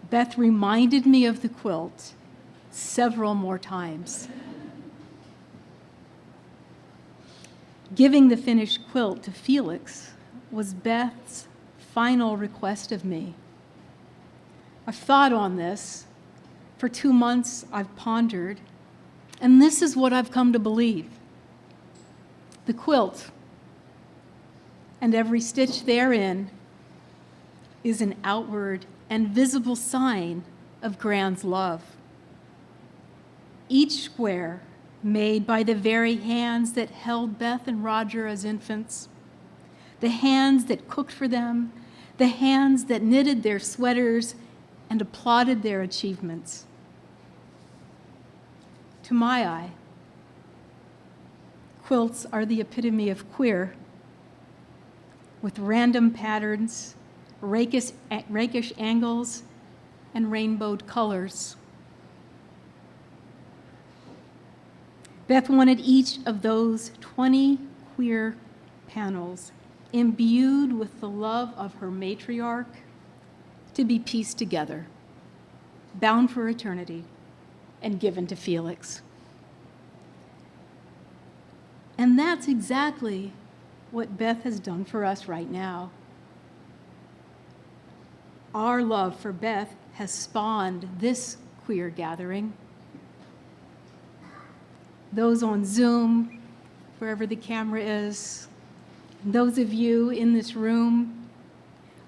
Beth reminded me of the quilt several more times. Giving the finished quilt to Felix was Beth's final request of me. I've thought on this. For 2 months, I've pondered, and this is what I've come to believe. The quilt and every stitch therein is an outward and visible sign of Gran's love. Each square made by the very hands that held Beth and Roger as infants, the hands that cooked for them, the hands that knitted their sweaters and applauded their achievements. To my eye, quilts are the epitome of queer, with random patterns, rakish angles, and rainbowed colors. Beth wanted each of those 20 queer panels imbued with the love of her matriarch to be pieced together, bound for eternity, and given to Felix. And that's exactly what Beth has done for us right now. Our love for Beth has spawned this queer gathering. Those on Zoom, wherever the camera is, and those of you in this room,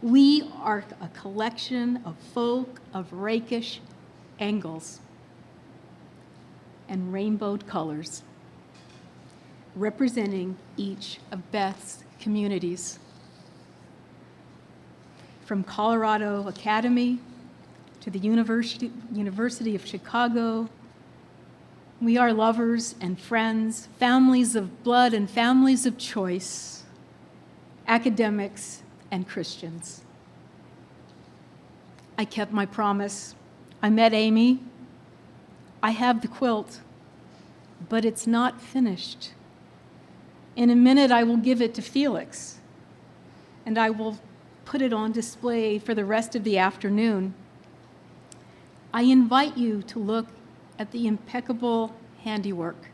we are a collection of folk of rakish angles and rainbowed colors, representing each of Beth's communities. From Colorado Academy to the University of Chicago, we are lovers and friends, families of blood and families of choice, academics and Christians. I kept my promise. I met Amy. I have the quilt, but it's not finished. In a minute, I will give it to Felix, and I will put it on display for the rest of the afternoon. I invite you to look at the impeccable handiwork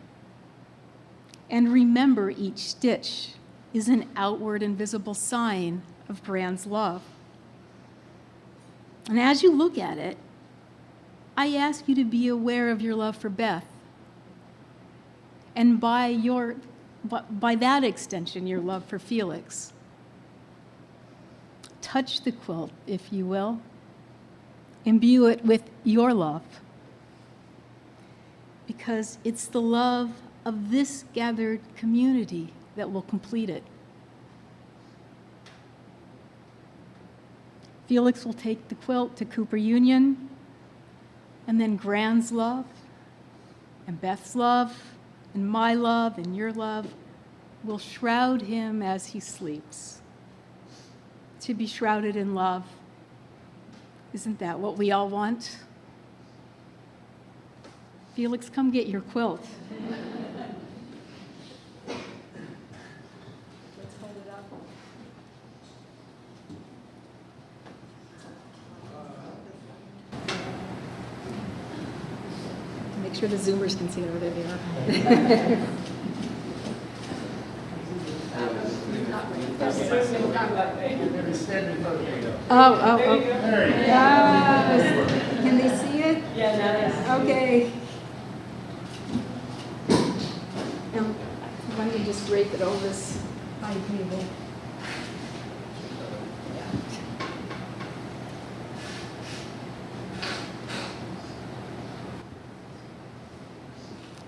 and remember each stitch is an outward and visible sign of Gran's love. And as you look at it, I ask you to be aware of your love for Beth, and by that extension, your love for Felix. Touch the quilt, if you will. Imbue it with your love, because it's the love of this gathered community that will complete it. Felix will take the quilt to Cooper Union, and then Gran's love, and Beth's love, and my love, and your love will shroud him as he sleeps. To be shrouded in love, isn't that what we all want? Felix, come get your quilt. Make sure the Zoomers can see it over there. They are. Oh. Yes. Can they see it? Yeah. Okay. Now, why don't you just drape it over this high table?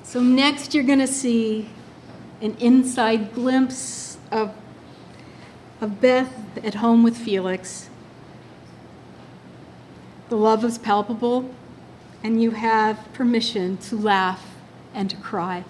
So next you're going to see an inside glimpse of Beth at home with Felix. The love is palpable, and you have permission to laugh and to cry.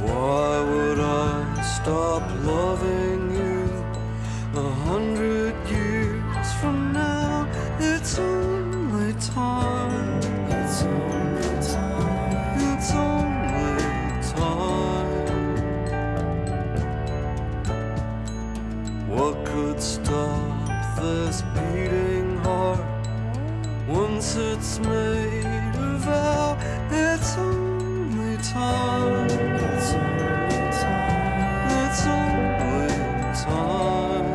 Why would I stop loving you 100 years from now? It's only time. It's only time. It's only time. What could stop this beating heart once it's made a vow? It's only time. It's only time. It's only time.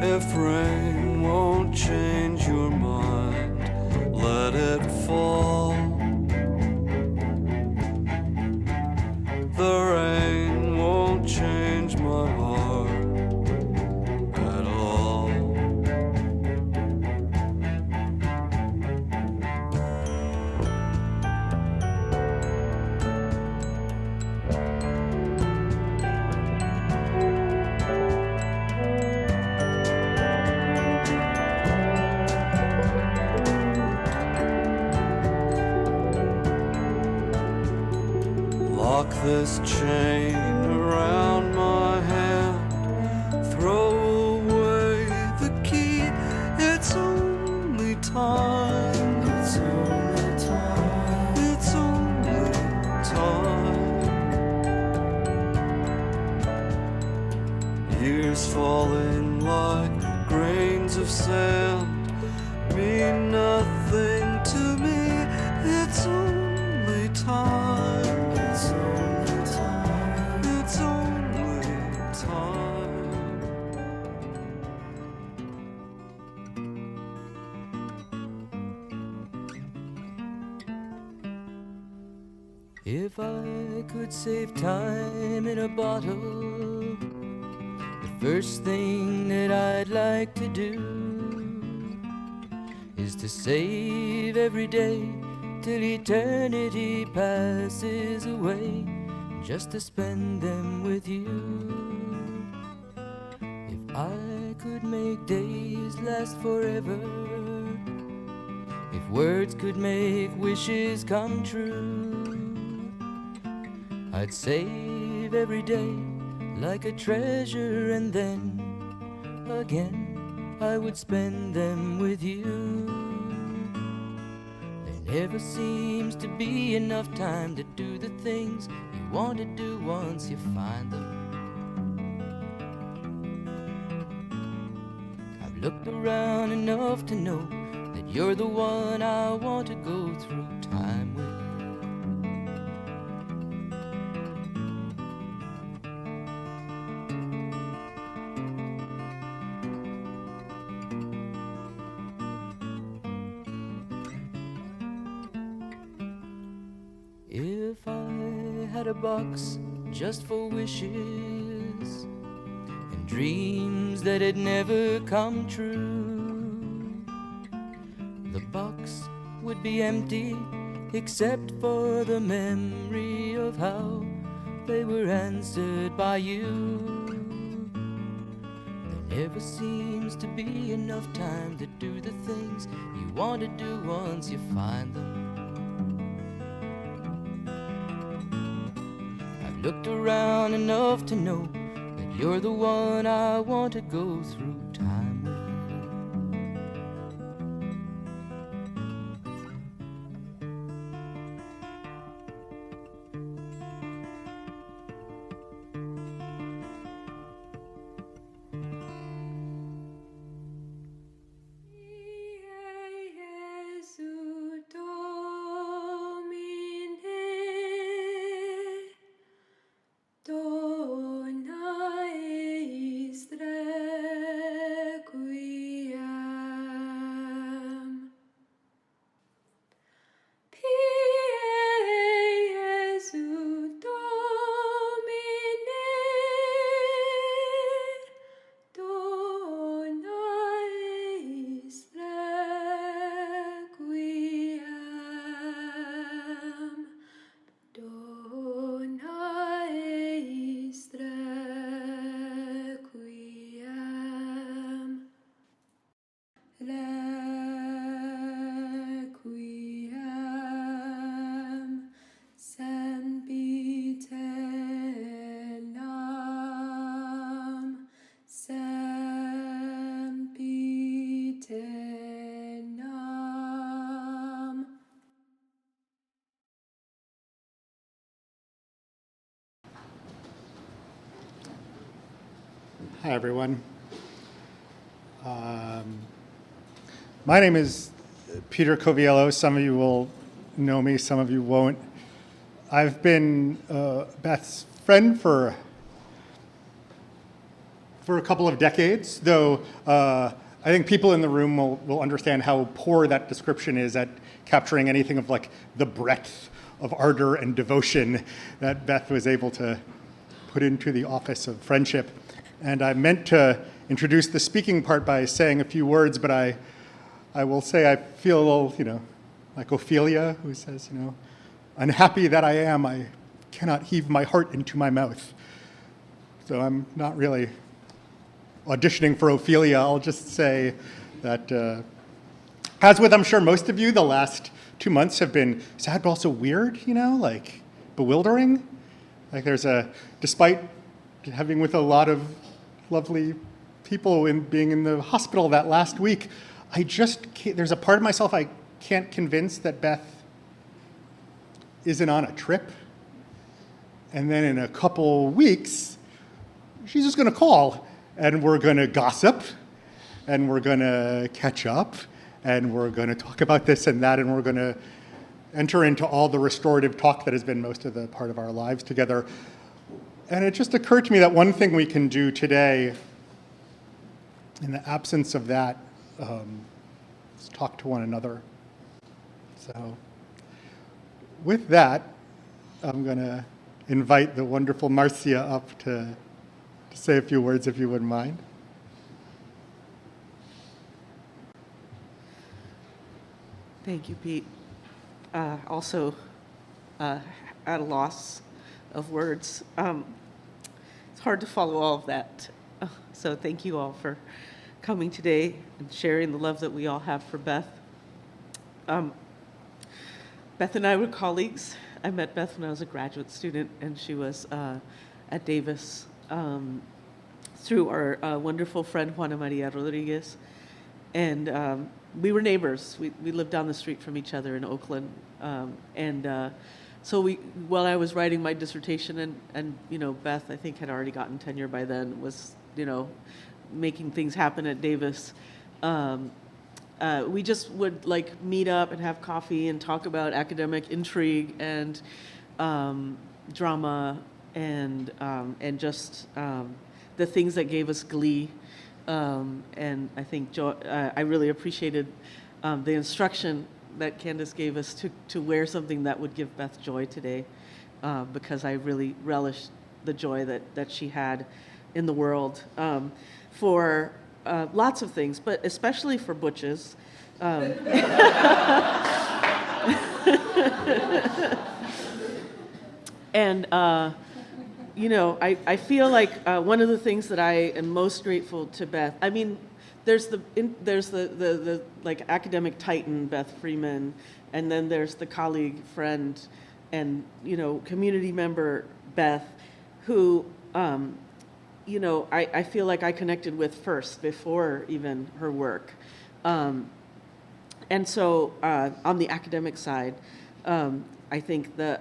If rain won't change your mind, let it fall. The rain won't change my heart at all. Lock this chain around my hand, throw away the key. It's only time. It's only time. It's only time. Years falling like grains of sand mean nothing to me. It's only time. It's only time. It's only time. If I could save time in a bottle, the first thing that I'd like to do is to save every day till eternity passes away, just to spend them with you. If I could make days last forever, if words could make wishes come true, I'd save every day like a treasure, and then again I would spend them with you. There never seems to be enough time to do the things you want to do once you find them. I've looked around enough to know that you're the one I want to go through time with. if I had a box just for wishes and dreams that had never come true. The box would be empty except for the memory of how they were answered by you. There never seems to be enough time to do the things you want to do once you find them. I've looked around enough to know that you're the one I want to go through time with. Hi, everyone. My name is Peter Coviello. Some of you will know me, some of you won't. I've been Beth's friend for a couple of decades, though I think people in the room will understand how poor that description is at capturing anything of like the breadth of ardor and devotion that Beth was able to put into the office of friendship. And I meant to introduce the speaking part by saying a few words, but I will say I feel a little, like Ophelia, who says, unhappy that I am, I cannot heave my heart into my mouth. So I'm not really auditioning for Ophelia. I'll just say that, as with I'm sure most of you, the last 2 months have been sad but also weird, like bewildering. Like despite having with a lot of lovely people being in the hospital that last week, I just can't, there's a part of myself I can't convince that Beth isn't on a trip. And then in a couple weeks, she's just going to call, and we're going to gossip, and we're going to catch up, and we're going to talk about this and that, and we're going to enter into all the restorative talk that has been most of the part of our lives together. And it just occurred to me that one thing we can do today, in the absence of that, is talk to one another. So with that, I'm going to invite the wonderful Marcia up to say a few words, if you wouldn't mind. Thank you, Pete. Also, at a loss of words. It's hard to follow all of that. So thank you all for coming today and sharing the love that we all have for Beth. Beth and I were colleagues. I met Beth when I was a graduate student, and she was at Davis through our wonderful friend Juana Maria Rodriguez. And we were neighbors. We lived down the street from each other in Oakland. So while I was writing my dissertation, and Beth, I think, had already gotten tenure by then, was making things happen at Davis. We just would meet up and have coffee and talk about academic intrigue and drama and just the things that gave us glee. And I think I really appreciated the instruction that Candace gave us to wear something that would give Beth joy today. because I really relished the joy that she had in the world for lots of things, but especially for butches. And, you know, I feel like one of the things that I am most grateful to Beth, I mean, there's the like academic titan, Beth Freeman, and then there's the colleague, friend, and, you know, community member, Beth, who, you know, I feel like I connected with first before even her work. And so on the academic side, I think the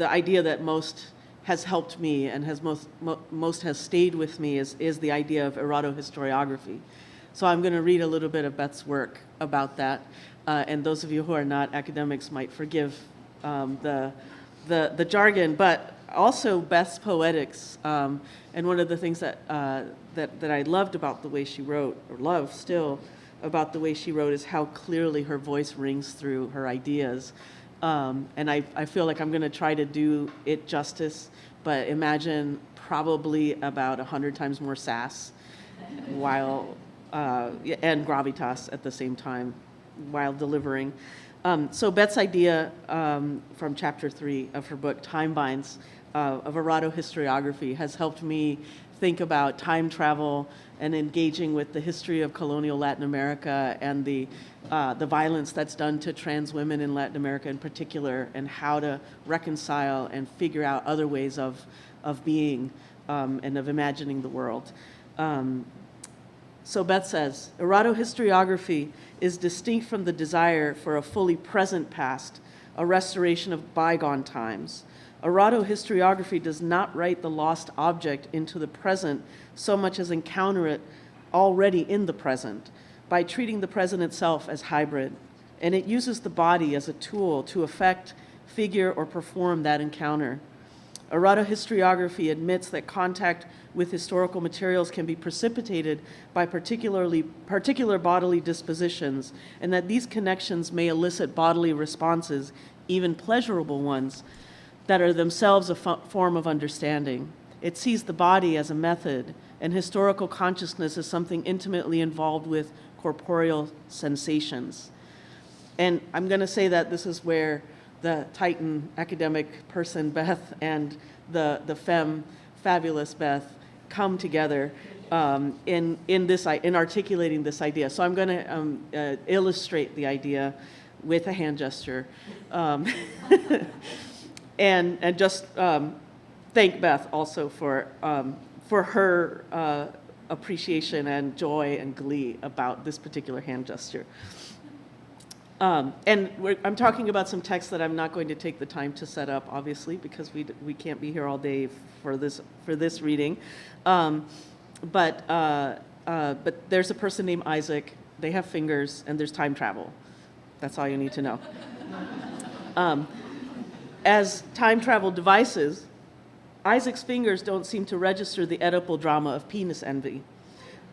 idea that most has helped me and has most has stayed with me is the idea of erotohistoriography. So I'm going to read a little bit of Beth's work about that, and those of you who are not academics might forgive the jargon, but also Beth's poetics. And one of the things that I loved about the way she wrote, or love still, about the way she wrote, is how clearly her voice rings through her ideas. And I feel like I'm going to try to do it justice, but imagine probably about 100 times more sass while and gravitas at the same time while delivering. So Beth's idea from chapter 3 of her book, Time Binds, of erotohistoriography, has helped me think about time travel and engaging with the history of colonial Latin America and the violence that's done to trans women in Latin America in particular, and how to reconcile and figure out other ways of being and of imagining the world. So Beth says, erotohistoriography is distinct from the desire for a fully present past, a restoration of bygone times. Erotohistoriography does not write the lost object into the present so much as encounter it already in the present by treating the present itself as hybrid. And it uses the body as a tool to affect, figure, or perform that encounter. Erotohistoriography admits that contact with historical materials can be precipitated by particular bodily dispositions, and that these connections may elicit bodily responses, even pleasurable ones, that are themselves a form of understanding. It sees the body as a method, and historical consciousness as something intimately involved with corporeal sensations. And I'm going to say that this is where the Titan academic person, Beth, and the femme, fabulous Beth, come together in articulating this idea. So I'm going to illustrate the idea with a hand gesture. And just thank Beth also for her appreciation and joy and glee about this particular hand gesture. And I'm talking about some text that I'm not going to take the time to set up, obviously, because we can't be here all day for this reading. But there's a person named Isaac. They have fingers, and there's time travel. That's all you need to know. As time travel devices, Isaac's fingers don't seem to register the Oedipal drama of penis envy,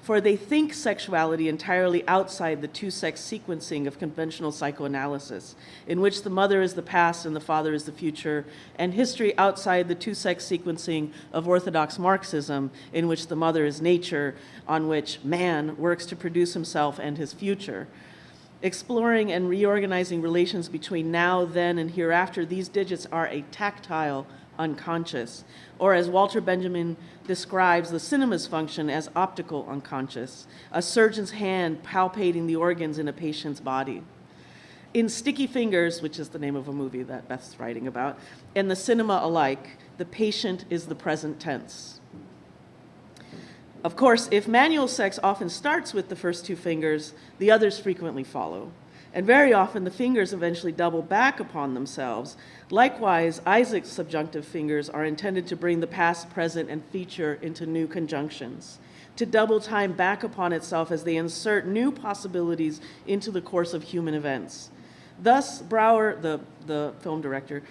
for they think sexuality entirely outside the two-sex sequencing of conventional psychoanalysis, in which the mother is the past and the father is the future, and history outside the two-sex sequencing of orthodox Marxism, in which the mother is nature, on which man works to produce himself and his future. Exploring and reorganizing relations between now, then, and hereafter, these digits are a tactile unconscious, or as Walter Benjamin describes the cinema's function, as optical unconscious, a surgeon's hand palpating the organs in a patient's body. In Sticky Fingers, which is the name of a movie that Beth's writing about, and the cinema alike, the patient is the present tense. Of course, if manual sex often starts with the first two fingers, the others frequently follow. And very often the fingers eventually double back upon themselves. Likewise, Isaac's subjunctive fingers are intended to bring the past, present, and future into new conjunctions, to double time back upon itself as they insert new possibilities into the course of human events. Thus, Brouwer, the film director,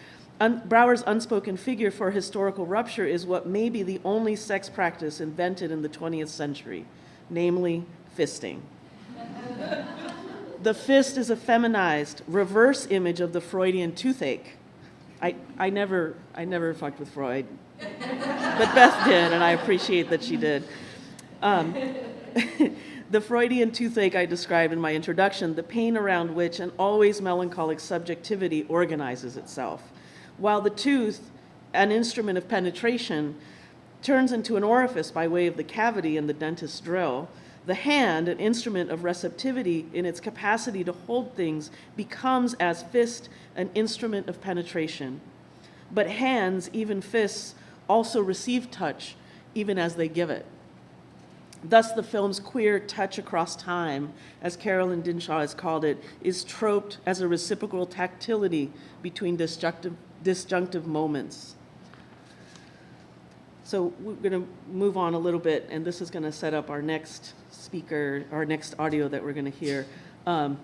Brouwer's unspoken figure for historical rupture is what may be the only sex practice invented in the 20th century, namely fisting. The fist is a feminized, reverse image of the Freudian toothache. I never fucked with Freud, but Beth did, and I appreciate that she did. The Freudian toothache I described in my introduction, the pain around which an always melancholic subjectivity organizes itself, while the tooth, an instrument of penetration, turns into an orifice by way of the cavity in the dentist's drill. The hand, an instrument of receptivity in its capacity to hold things, becomes, as fist, an instrument of penetration. But hands, even fists, also receive touch, even as they give it. Thus, the film's queer touch across time, as Carolyn Dinshaw has called it, is troped as a reciprocal tactility between disjunctive moments. So we're going to move on a little bit, and this is going to set up our next speaker, our next audio that we're going to hear. We're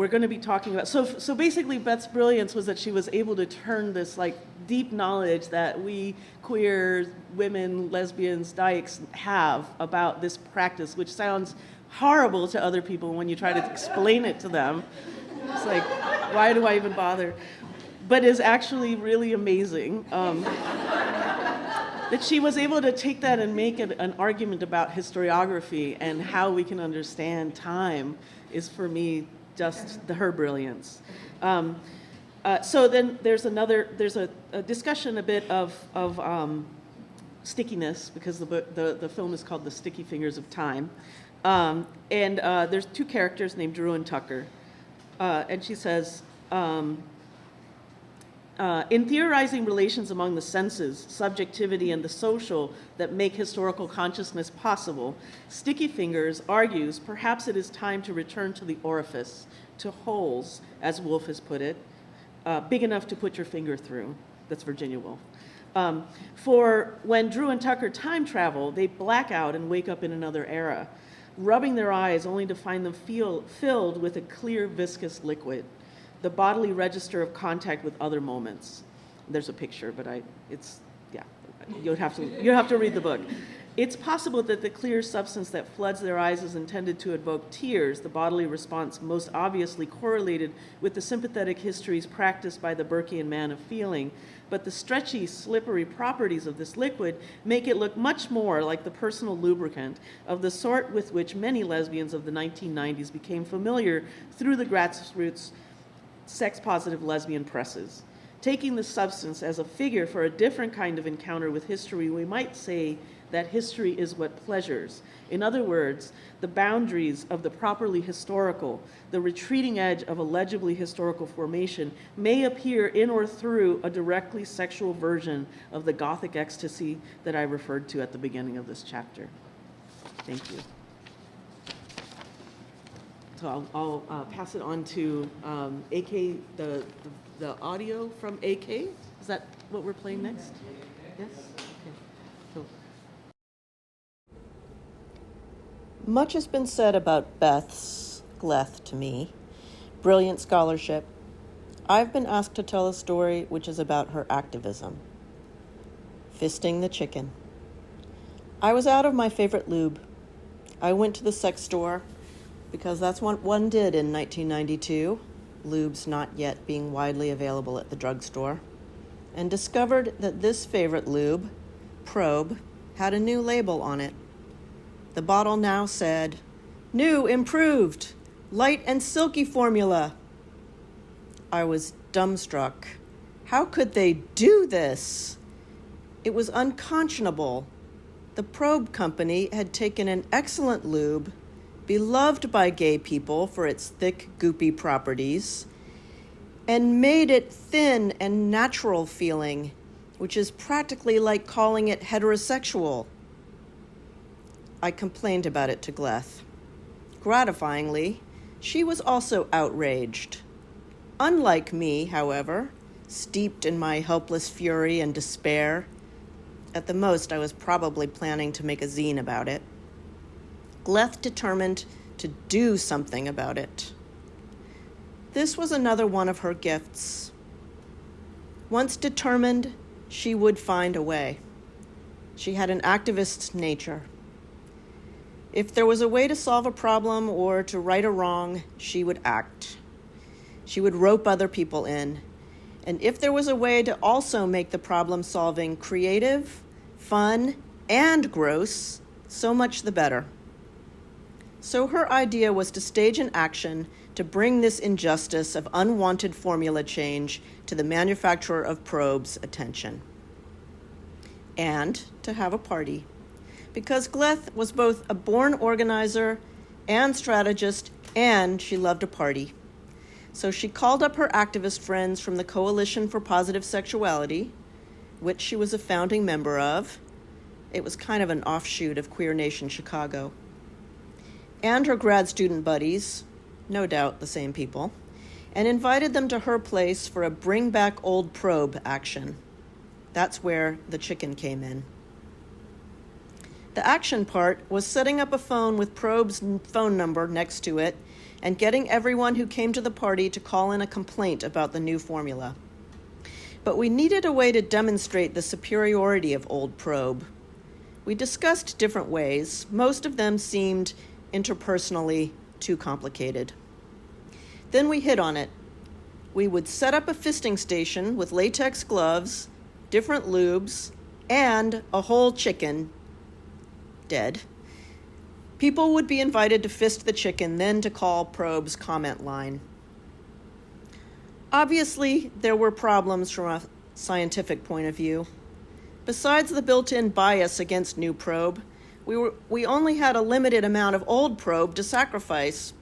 going to be talking about, so basically Beth's brilliance was that she was able to turn this like deep knowledge that we queer women, lesbians, dykes have about this practice, which sounds horrible to other people when you try to explain it to them. It's like, why do I even bother? But is actually really amazing. That she was able to take that and make it an argument about historiography and how we can understand time is, for me, just her brilliance. So then there's a discussion a bit of stickiness, because the film is called The Sticky Fingers of Time. There's two characters named Drew and Tucker. And she says, in theorizing relations among the senses, subjectivity, and the social that make historical consciousness possible, Sticky Fingers argues perhaps it is time to return to the orifice, to holes, as Woolf has put it, big enough to put your finger through. That's Virginia Woolf. For when Drew and Tucker time travel, they black out and wake up in another era, rubbing their eyes only to find them filled with a clear, viscous liquid, the bodily register of contact with other moments. There's a picture, but you'll have to read the book. It's possible that the clear substance that floods their eyes is intended to evoke tears, the bodily response most obviously correlated with the sympathetic histories practiced by the Burkean man of feeling, but the stretchy, slippery properties of this liquid make it look much more like the personal lubricant of the sort with which many lesbians of the 1990s became familiar through the grassroots sex-positive lesbian presses. Taking the substance as a figure for a different kind of encounter with history, we might say that history is what pleasures. In other words, the boundaries of the properly historical, the retreating edge of a legibly historical formation, may appear in or through a directly sexual version of the Gothic ecstasy that I referred to at the beginning of this chapter. Thank you. So I'll pass it on to AK, the audio from AK. Is that what we're playing next? Yes? Okay. So. Much has been said about Beth's, Gleth to me, brilliant scholarship. I've been asked to tell a story which is about her activism. Fisting the chicken. I was out of my favorite lube. I went to the sex store, because that's what one did in 1992, lubes not yet being widely available at the drugstore, and discovered that this favorite lube, Probe, had a new label on it. The bottle now said, "New, improved, light and silky formula." I was dumbstruck. How could they do this? It was unconscionable. The Probe company had taken an excellent lube, beloved by gay people for its thick, goopy properties, and made it thin and natural feeling, which is practically like calling it heterosexual. I complained about it to Gleth. Gratifyingly, she was also outraged. Unlike me, however, steeped in my helpless fury and despair, at the most I was probably planning to make a zine about it. Gleth determined to do something about it. This was another one of her gifts. Once determined, she would find a way. She had an activist's nature. If there was a way to solve a problem or to right a wrong, she would act. She would rope other people in. And if there was a way to also make the problem solving creative, fun, and gross, so much the better. So her idea was to stage an action to bring this injustice of unwanted formula change to the manufacturer of probes' attention. And to have a party. Because Gleth was both a born organizer and strategist, and she loved a party. So she called up her activist friends from the Coalition for Positive Sexuality, which she was a founding member of. It was kind of an offshoot of Queer Nation Chicago. And her grad student buddies, no doubt the same people, and invited them to her place for a Bring Back Old Probe action. That's where the chicken came in. The action part was setting up a phone with Probe's phone number next to it and getting everyone who came to the party to call in a complaint about the new formula. But we needed a way to demonstrate the superiority of Old Probe. We discussed different ways. Most of them seemed interpersonally too complicated. Then we hit on it. We would set up a fisting station with latex gloves, different lubes, and a whole chicken, dead. People would be invited to fist the chicken, then to call Probe's comment line. Obviously, there were problems from a scientific point of view. Besides the built-in bias against new Probe, we only had a limited amount of old Probe to sacrifice.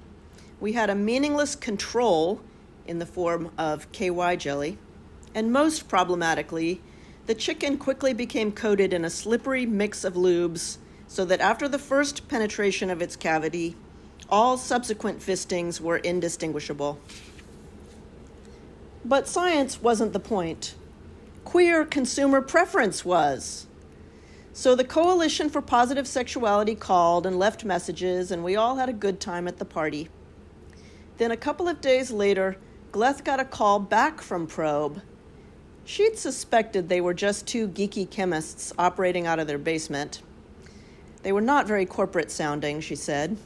We had a meaningless control in the form of KY jelly, and most problematically, the chicken quickly became coated in a slippery mix of lubes so that after the first penetration of its cavity, all subsequent fistings were indistinguishable. But science wasn't the point. Queer consumer preference was. So the Coalition for Positive Sexuality called and left messages, and we all had a good time at the party. Then a couple of days later, Gleth got a call back from Probe. She'd suspected they were just two geeky chemists operating out of their basement. They were not very corporate sounding, she said.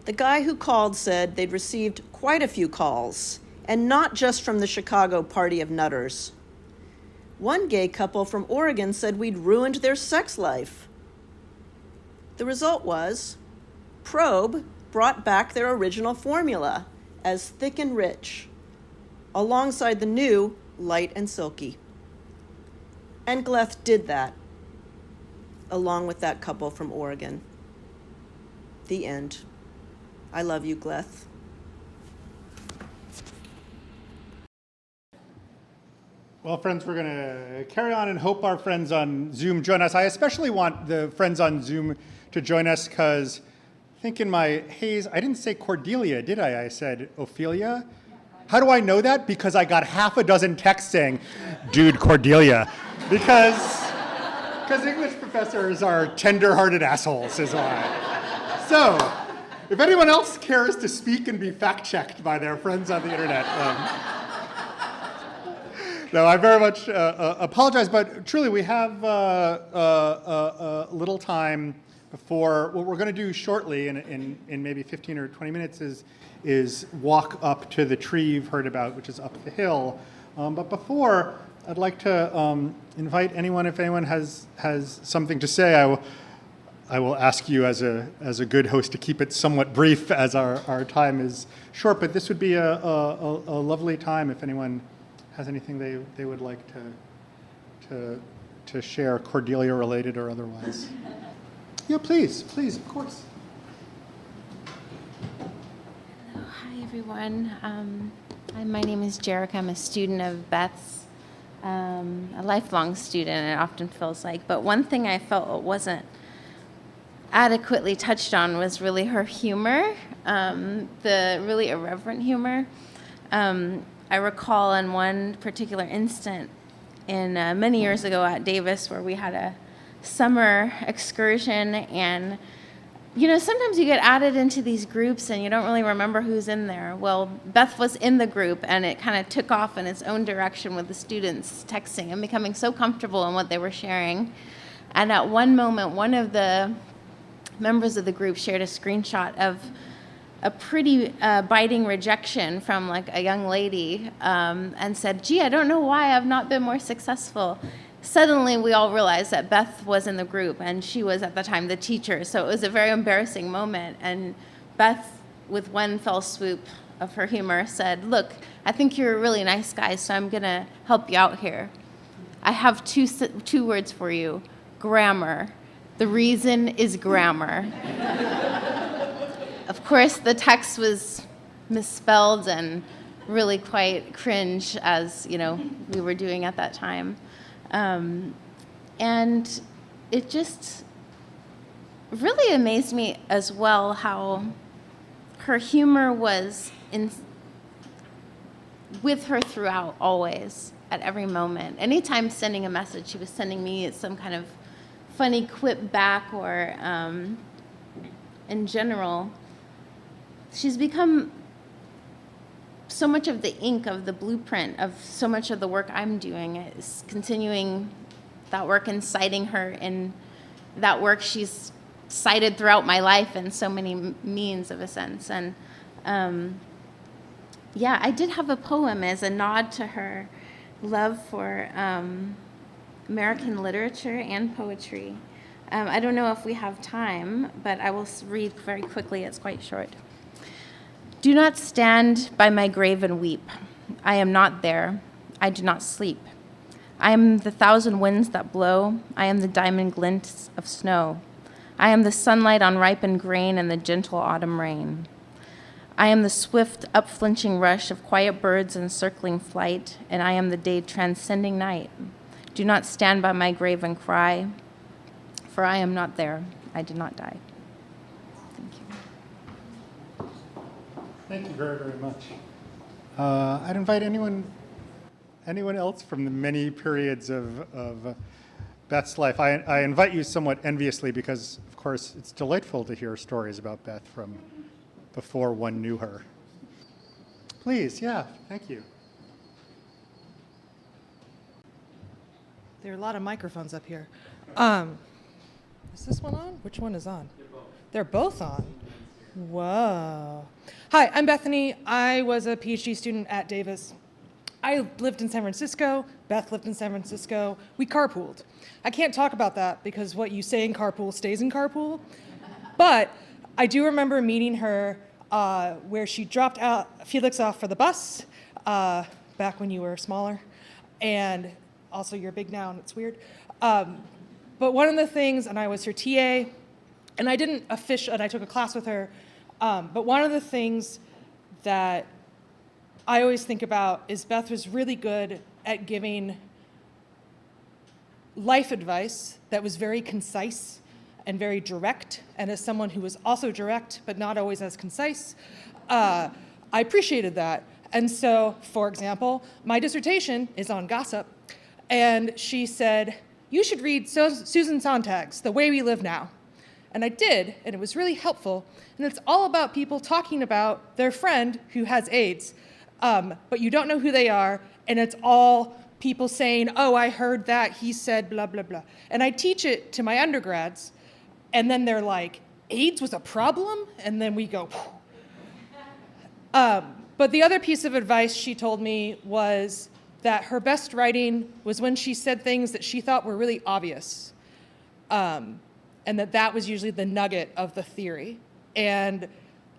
The guy who called said they'd received quite a few calls, and not just from the Chicago Party of Nutters. One gay couple from Oregon said we'd ruined their sex life. The result was, Probe brought back their original formula as thick and rich, alongside the new light and silky. And Gleth did that, along with that couple from Oregon. The end. I love you, Gleth. Well, friends, we're going to carry on and hope our friends on Zoom join us. I especially want the friends on Zoom to join us because I think in my haze, I didn't say Cordelia, did I? I said Ophelia. How do I know that? Because I got half a dozen texts saying, dude, Cordelia. Because English professors are tender-hearted assholes, is why. So, if anyone else cares to speak and be fact-checked by their friends on the internet, no, I very much apologize, but truly we have a little time before. What we're going to do shortly, in maybe 15 or 20 minutes, is walk up to the tree you've heard about, which is up the hill. But before, I'd like to invite anyone, if anyone has something to say. I will ask you as a good host to keep it somewhat brief, as our time is short. But this would be a lovely time if anyone has anything they would like to share, Cordelia related or otherwise. Yeah, please, of course. Hello, hi everyone. My name is Jerica. I'm a student of Beth's, a lifelong student, it often feels like. But one thing I felt wasn't adequately touched on was really her humor, the really irreverent humor. I recall in one particular instant many years ago at Davis where we had a summer excursion, and sometimes you get added into these groups and you don't really remember who's in there. Well, Beth was in the group, and it kind of took off in its own direction with the students texting and becoming so comfortable in what they were sharing. And at one moment, one of the members of the group shared a screenshot of a pretty biting rejection from like a young lady and said, gee, I don't know why I've not been more successful. Suddenly we all realized that Beth was in the group and she was at the time the teacher. So it was a very embarrassing moment. And Beth, with one fell swoop of her humor, said, look, I think you're a really nice guy, so I'm going to help you out here. I have two words for you, grammar. The reason is grammar. Of course, the text was misspelled and really quite cringe, as we were doing at that time. And it just really amazed me as well how her humor was with her throughout, always, at every moment. Anytime sending a message, she was sending me some kind of funny quip back, or in general, she's become so much of the ink of the blueprint of so much of the work I'm doing. Is continuing that work and citing her in that work she's cited throughout my life in so many means, of a sense. And I did have a poem as a nod to her love for American literature and poetry. I don't know if we have time, but I will read very quickly. It's quite short. Do not stand by my grave and weep. I am not there. I do not sleep. I am the thousand winds that blow. I am the diamond glints of snow. I am the sunlight on ripened grain and the gentle autumn rain. I am the swift, upflinching rush of quiet birds in circling flight, and I am the day transcending night. Do not stand by my grave and cry, for I am not there. I did not die. Thank you. Thank you very, very much. I'd invite anyone else from the many periods of Beth's life. I invite you somewhat enviously because, of course, it's delightful to hear stories about Beth from before one knew her. Please, yeah, thank you. There are a lot of microphones up here. Is this one on? Which one is on? They're both on. Whoa. Hi, I'm Bethany. I was a PhD student at Davis. I lived in San Francisco. Beth lived in San Francisco. We carpooled. I can't talk about that because what you say in carpool stays in carpool. But I do remember meeting her where she dropped Felix off for the bus back when you were smaller. And also you're big now and it's weird. But one of the things, and I was her TA, and I didn't and I took a class with her, but one of the things that I always think about is Beth was really good at giving life advice that was very concise and very direct. And as someone who was also direct, but not always as concise, I appreciated that. And so, for example, my dissertation is on gossip. And she said, you should read Susan Sontag's The Way We Live Now. And I did, and it was really helpful. And it's all about people talking about their friend who has AIDS, but you don't know who they are, and it's all people saying, oh, I heard that, he said blah, blah, blah. And I teach it to my undergrads, and then they're like, AIDS was a problem? And then we go, but the other piece of advice she told me was that her best writing was when she said things that she thought were really obvious. And that was usually the nugget of the theory. And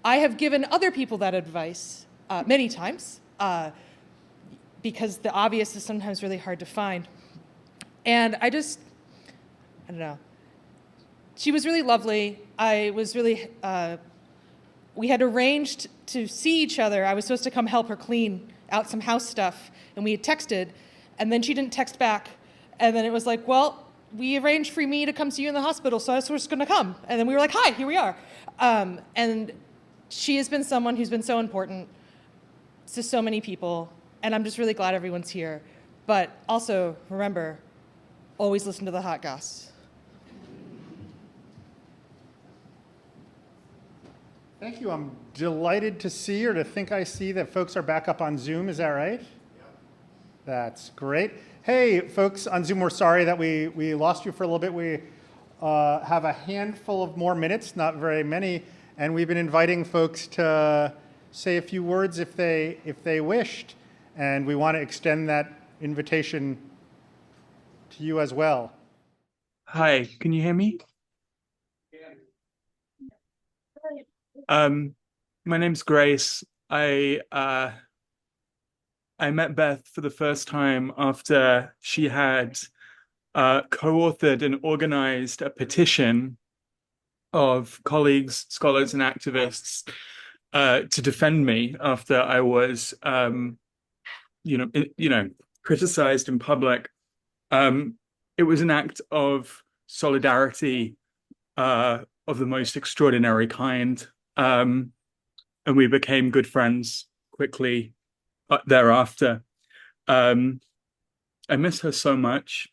I have given other people that advice many times because the obvious is sometimes really hard to find. And I don't know. She was really lovely. We had arranged to see each other. I was supposed to come help her clean out some house stuff, and we had texted, and then she didn't text back. And then it was like, well, we arranged for me to come see you in the hospital, so I was just gonna come. And then we were like, hi, here we are. And she has been someone who's been so important to so many people, and I'm just really glad everyone's here. But also, remember, always listen to the hot goss. Thank you. I'm delighted to see, or to think I see, that folks are back up on Zoom. Is that right? Yep. That's great. Hey, folks on Zoom, we're sorry that we lost you for a little bit. We have a handful of more minutes, not very many, and we've been inviting folks to say a few words if they wished, and we want to extend that invitation to you as well. Hi, can you hear me? My name's Grace. I met Beth for the first time after she had co-authored and organized a petition of colleagues, scholars, and activists to defend me after I was, criticized in public. It was an act of solidarity of the most extraordinary kind, and we became good friends quickly thereafter. I miss her so much.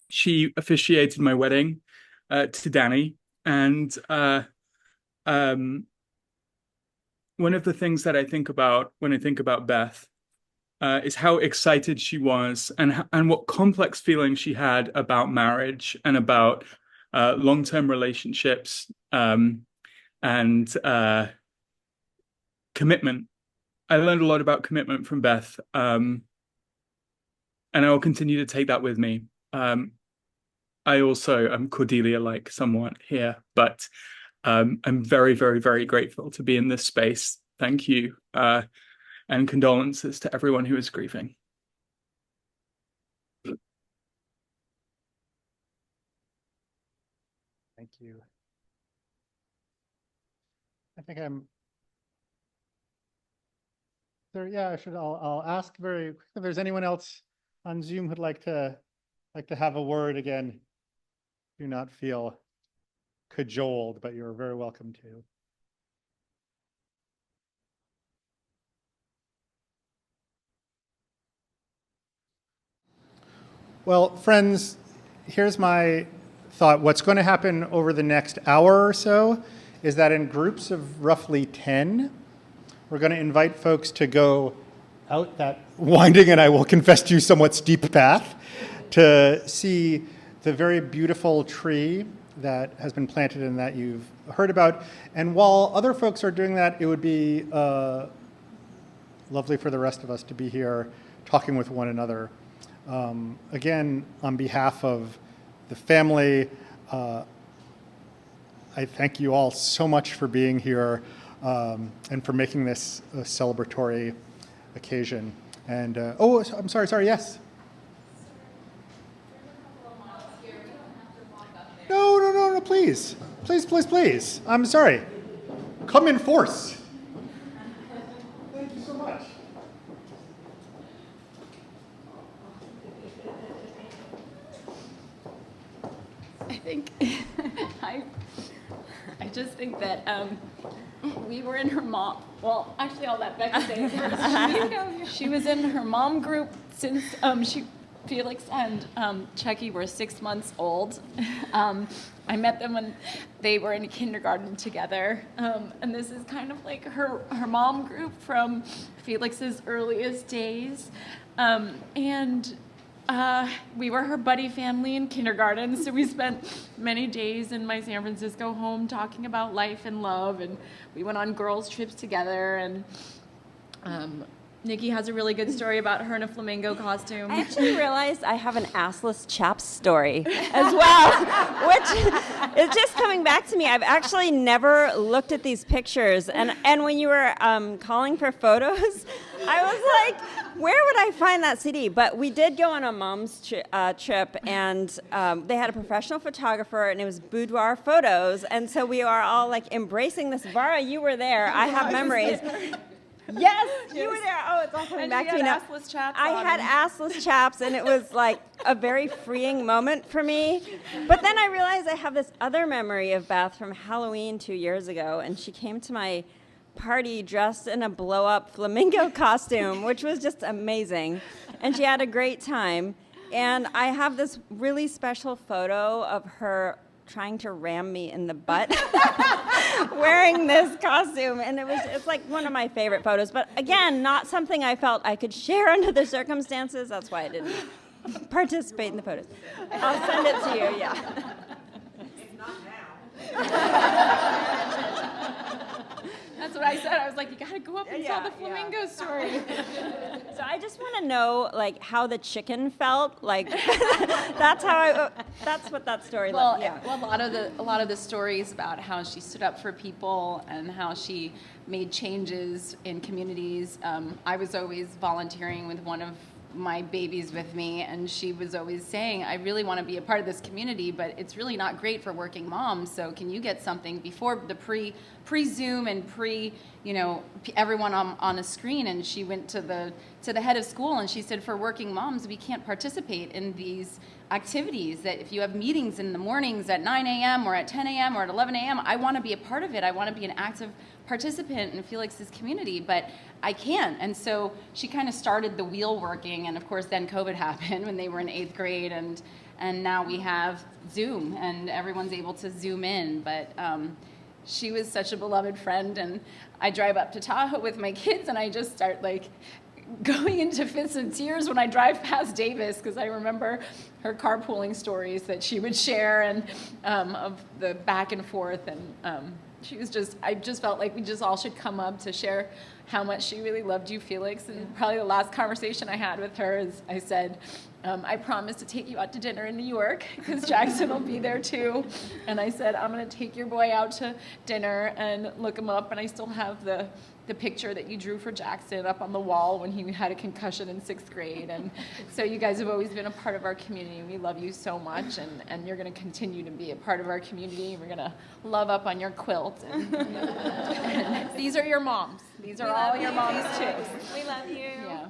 She officiated my wedding to Danny, and one of the things that I think about when I think about Beth is how excited she was and what complex feelings she had about marriage and about long-term relationships and commitment. I learned a lot about commitment from Beth, and I will continue to take that with me. I also am Cordelia-like somewhat here, but I'm very, very, very grateful to be in this space. Thank you, and condolences to everyone who is grieving. Thank you. I think I'm there. Yeah, I'll ask very quickly if there's anyone else on Zoom who'd like to have a word. Again, do not feel cajoled, but you're very welcome to. Well, friends, here's my thought. What's going to happen over the next hour or so is that in groups of roughly 10, we're going to invite folks to go out that winding, and I will confess to you, somewhat steep path to see the very beautiful tree that has been planted and that you've heard about. And while other folks are doing that, it would be lovely for the rest of us to be here talking with one another. Again, on behalf of the family, I thank you all so much for being here and for making this a celebratory occasion. And, oh, I'm sorry, yes? No, please. Please. I'm sorry. Come in force. Thank you so much. I just think that we were in her mom. Well, actually, I'll let Becca say it. She was in her mom group since Felix and Chucky were 6 months old. I met them when they were in kindergarten together, and this is kind of like her mom group from Felix's earliest days, and. We were her buddy family in kindergarten, so we spent many days in my San Francisco home talking about life and love, and we went on girls' trips together, and Nikki has a really good story about her in a flamingo costume. I actually realized I have an assless chaps story as well, which is just coming back to me. I've actually never looked at these pictures, and when you were calling for photos, I was like, where would I find that CD? But we did go on a mom's trip, and they had a professional photographer, and it was boudoir photos, and so we are all like embracing this. Vara, you were there. I have memories. Yes, you were there. Oh, it's all coming back to me now. I had assless chaps, and it was like a very freeing moment for me. But then I realized I have this other memory of Beth from Halloween 2 years ago, and she came to my party dressed in a blow-up flamingo costume, which was just amazing. And she had a great time. And I have this really special photo of her trying to ram me in the butt wearing this costume, and it's like one of my favorite photos, but again, not something I felt I could share under the circumstances. That's why I didn't participate in the photos. I'll send it to you. Yeah. Not now. like, you gotta go up and tell the flamingo story. So I just want to know, like, how the chicken felt. Like, that's what that story. Well, yeah. a lot of the stories about how she stood up for people and how she made changes in communities. I was always volunteering with one of my babies with me, and she was always saying, I really want to be a part of this community, but it's really not great for working moms, so can you get something before the pre-Zoom and everyone on a screen? And she went to the head of school and she said, for working moms, we can't participate in these activities, that if you have meetings in the mornings at 9 a.m. or at 10 a.m. or at 11 a.m., I want to be a part of it. I want to be an active participant in Felix's community, but I can't. And so she kind of started the wheel working, and of course then COVID happened when they were in 8th grade, and now we have Zoom and everyone's able to Zoom in. But she was such a beloved friend, and I drive up to Tahoe with my kids and I just start like going into fits of tears when I drive past Davis, because I remember her carpooling stories that she would share, and of the back and forth, and she was I just felt like we just all should come up to share how much she really loved you, Felix. And probably the last conversation I had with her is I said, I promise to take you out to dinner in New York, because Jackson will be there too. And I said, I'm going to take your boy out to dinner and look him up. And I still have the picture that you drew for Jackson up on the wall when he had a concussion in 6th grade. And so you guys have always been a part of our community. We love you so much, and you're going to continue to be a part of our community. We're going to love up on your quilt. And these are your moms. These are all your moms too. We love you. Yeah.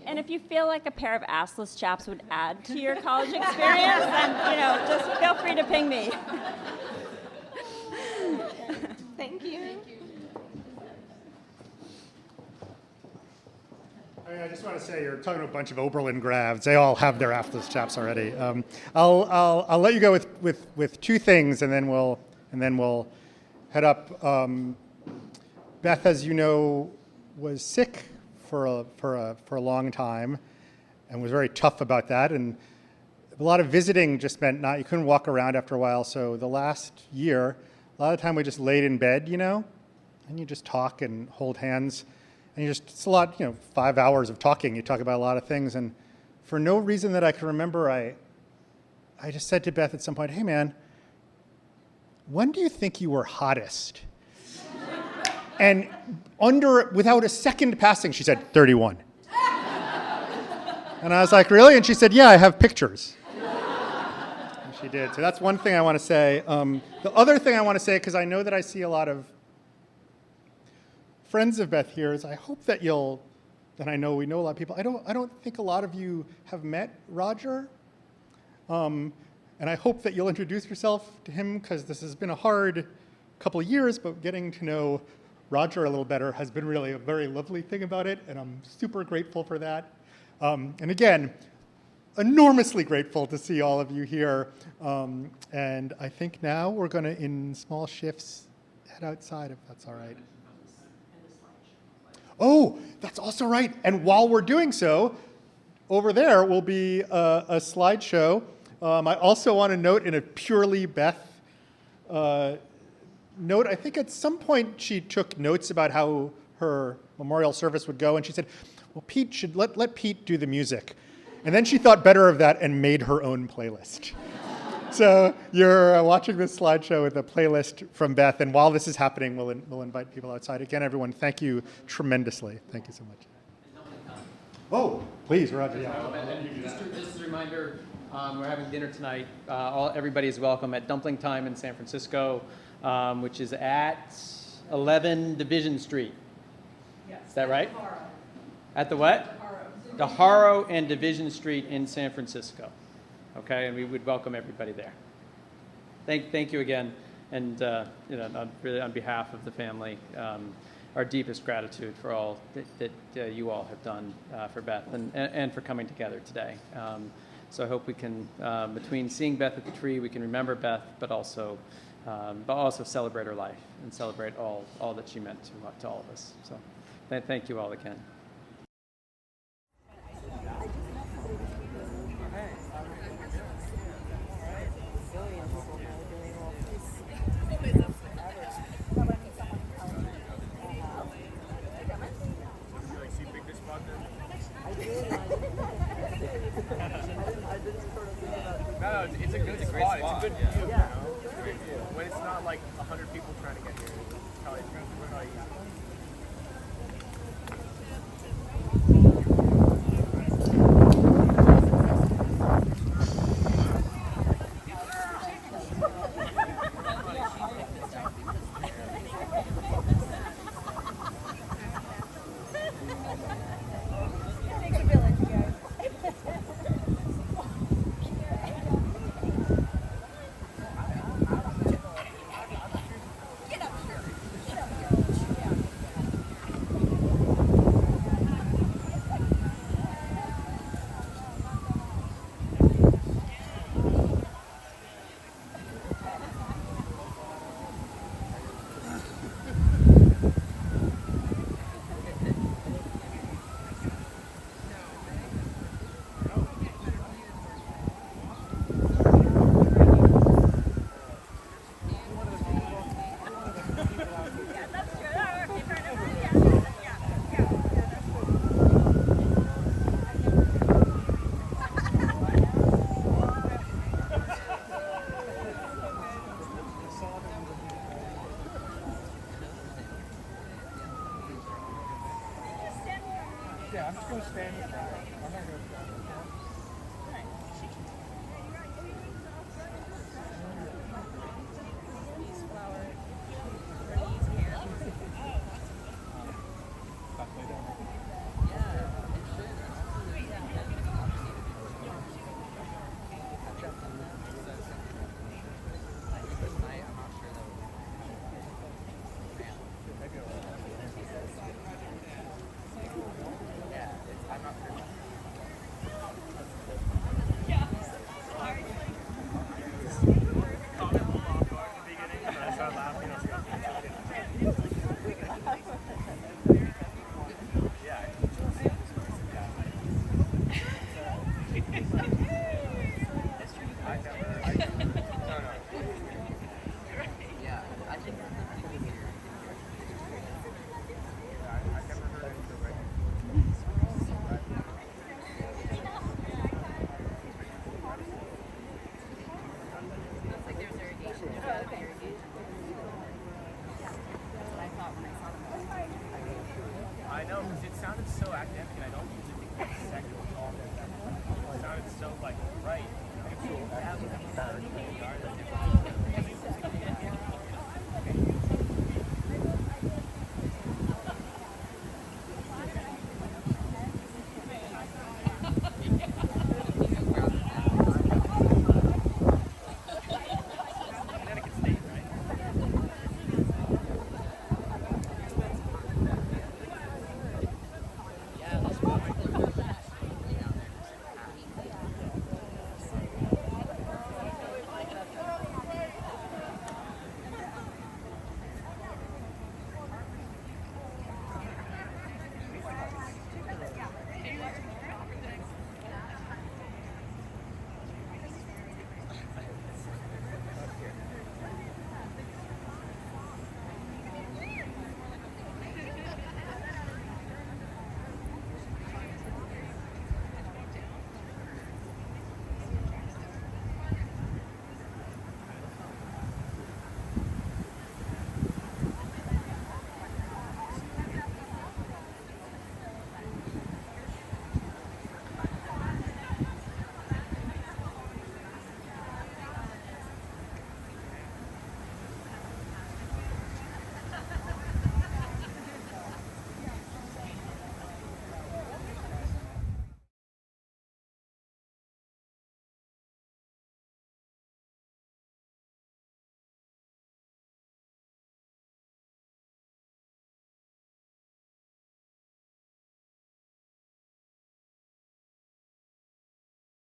And if you feel like a pair of assless chaps would add to your college experience, then just feel free to ping me. Thank you. I just want to say, you're talking to a bunch of Oberlin grads. They all have their assless chaps already. I'll let you go with two things, and then we'll head up. Beth, as you know, was sick for a long time, and was very tough about that. And a lot of visiting just meant you couldn't walk around after a while. So the last year, a lot of time we just laid in bed, and you just talk and hold hands. And it's a lot, 5 hours of talking. You talk about a lot of things. And for no reason that I can remember, I just said to Beth at some point, hey man, when do you think you were hottest? And without a second passing, she said, 31. And I was like, really? And she said, yeah, I have pictures. And she did. So that's one thing I want to say. The other thing I want to say, because I know that I see a lot of friends of Beth here, is I hope that I know we know a lot of people. I don't think a lot of you have met Roger. And I hope that you'll introduce yourself to him, because this has been a hard couple of years, but getting to know Roger a little better has been really a very lovely thing about it, and I'm super grateful for that. And again, enormously grateful to see all of you here. And I think now we're going to, in small shifts, head outside, if that's all right. Oh, that's also right. And while we're doing so, over there will be a slideshow. I also want to note, in a purely Beth note, I think at some point she took notes about how her memorial service would go, and she said, well, Pete should let Pete do the music. And then she thought better of that and made her own playlist. So you're watching this slideshow with a playlist from Beth, and while this is happening, we'll invite people outside. Again, everyone, thank you tremendously. Thank you so much. Oh, please, Roger. Yeah. Just as a reminder, we're having dinner tonight. Everybody is welcome at Dumpling Time in San Francisco, which is at 11 Division Street. Yes. Is that right? At the what? The Haro and Division Street in San Francisco. Okay, and we would welcome everybody there. Thank you again, and really on behalf of the family, our deepest gratitude for all that you all have done for Beth and for coming together today. So I hope we can, between seeing Beth at the tree, we can remember Beth, but also celebrate her life and celebrate all that she meant to all of us. So thank you all again. good view, you know? It's a good view. When it's not like 100 people trying to get here, it's probably easy. Yeah, I'm just going to stand in front. I'm not going to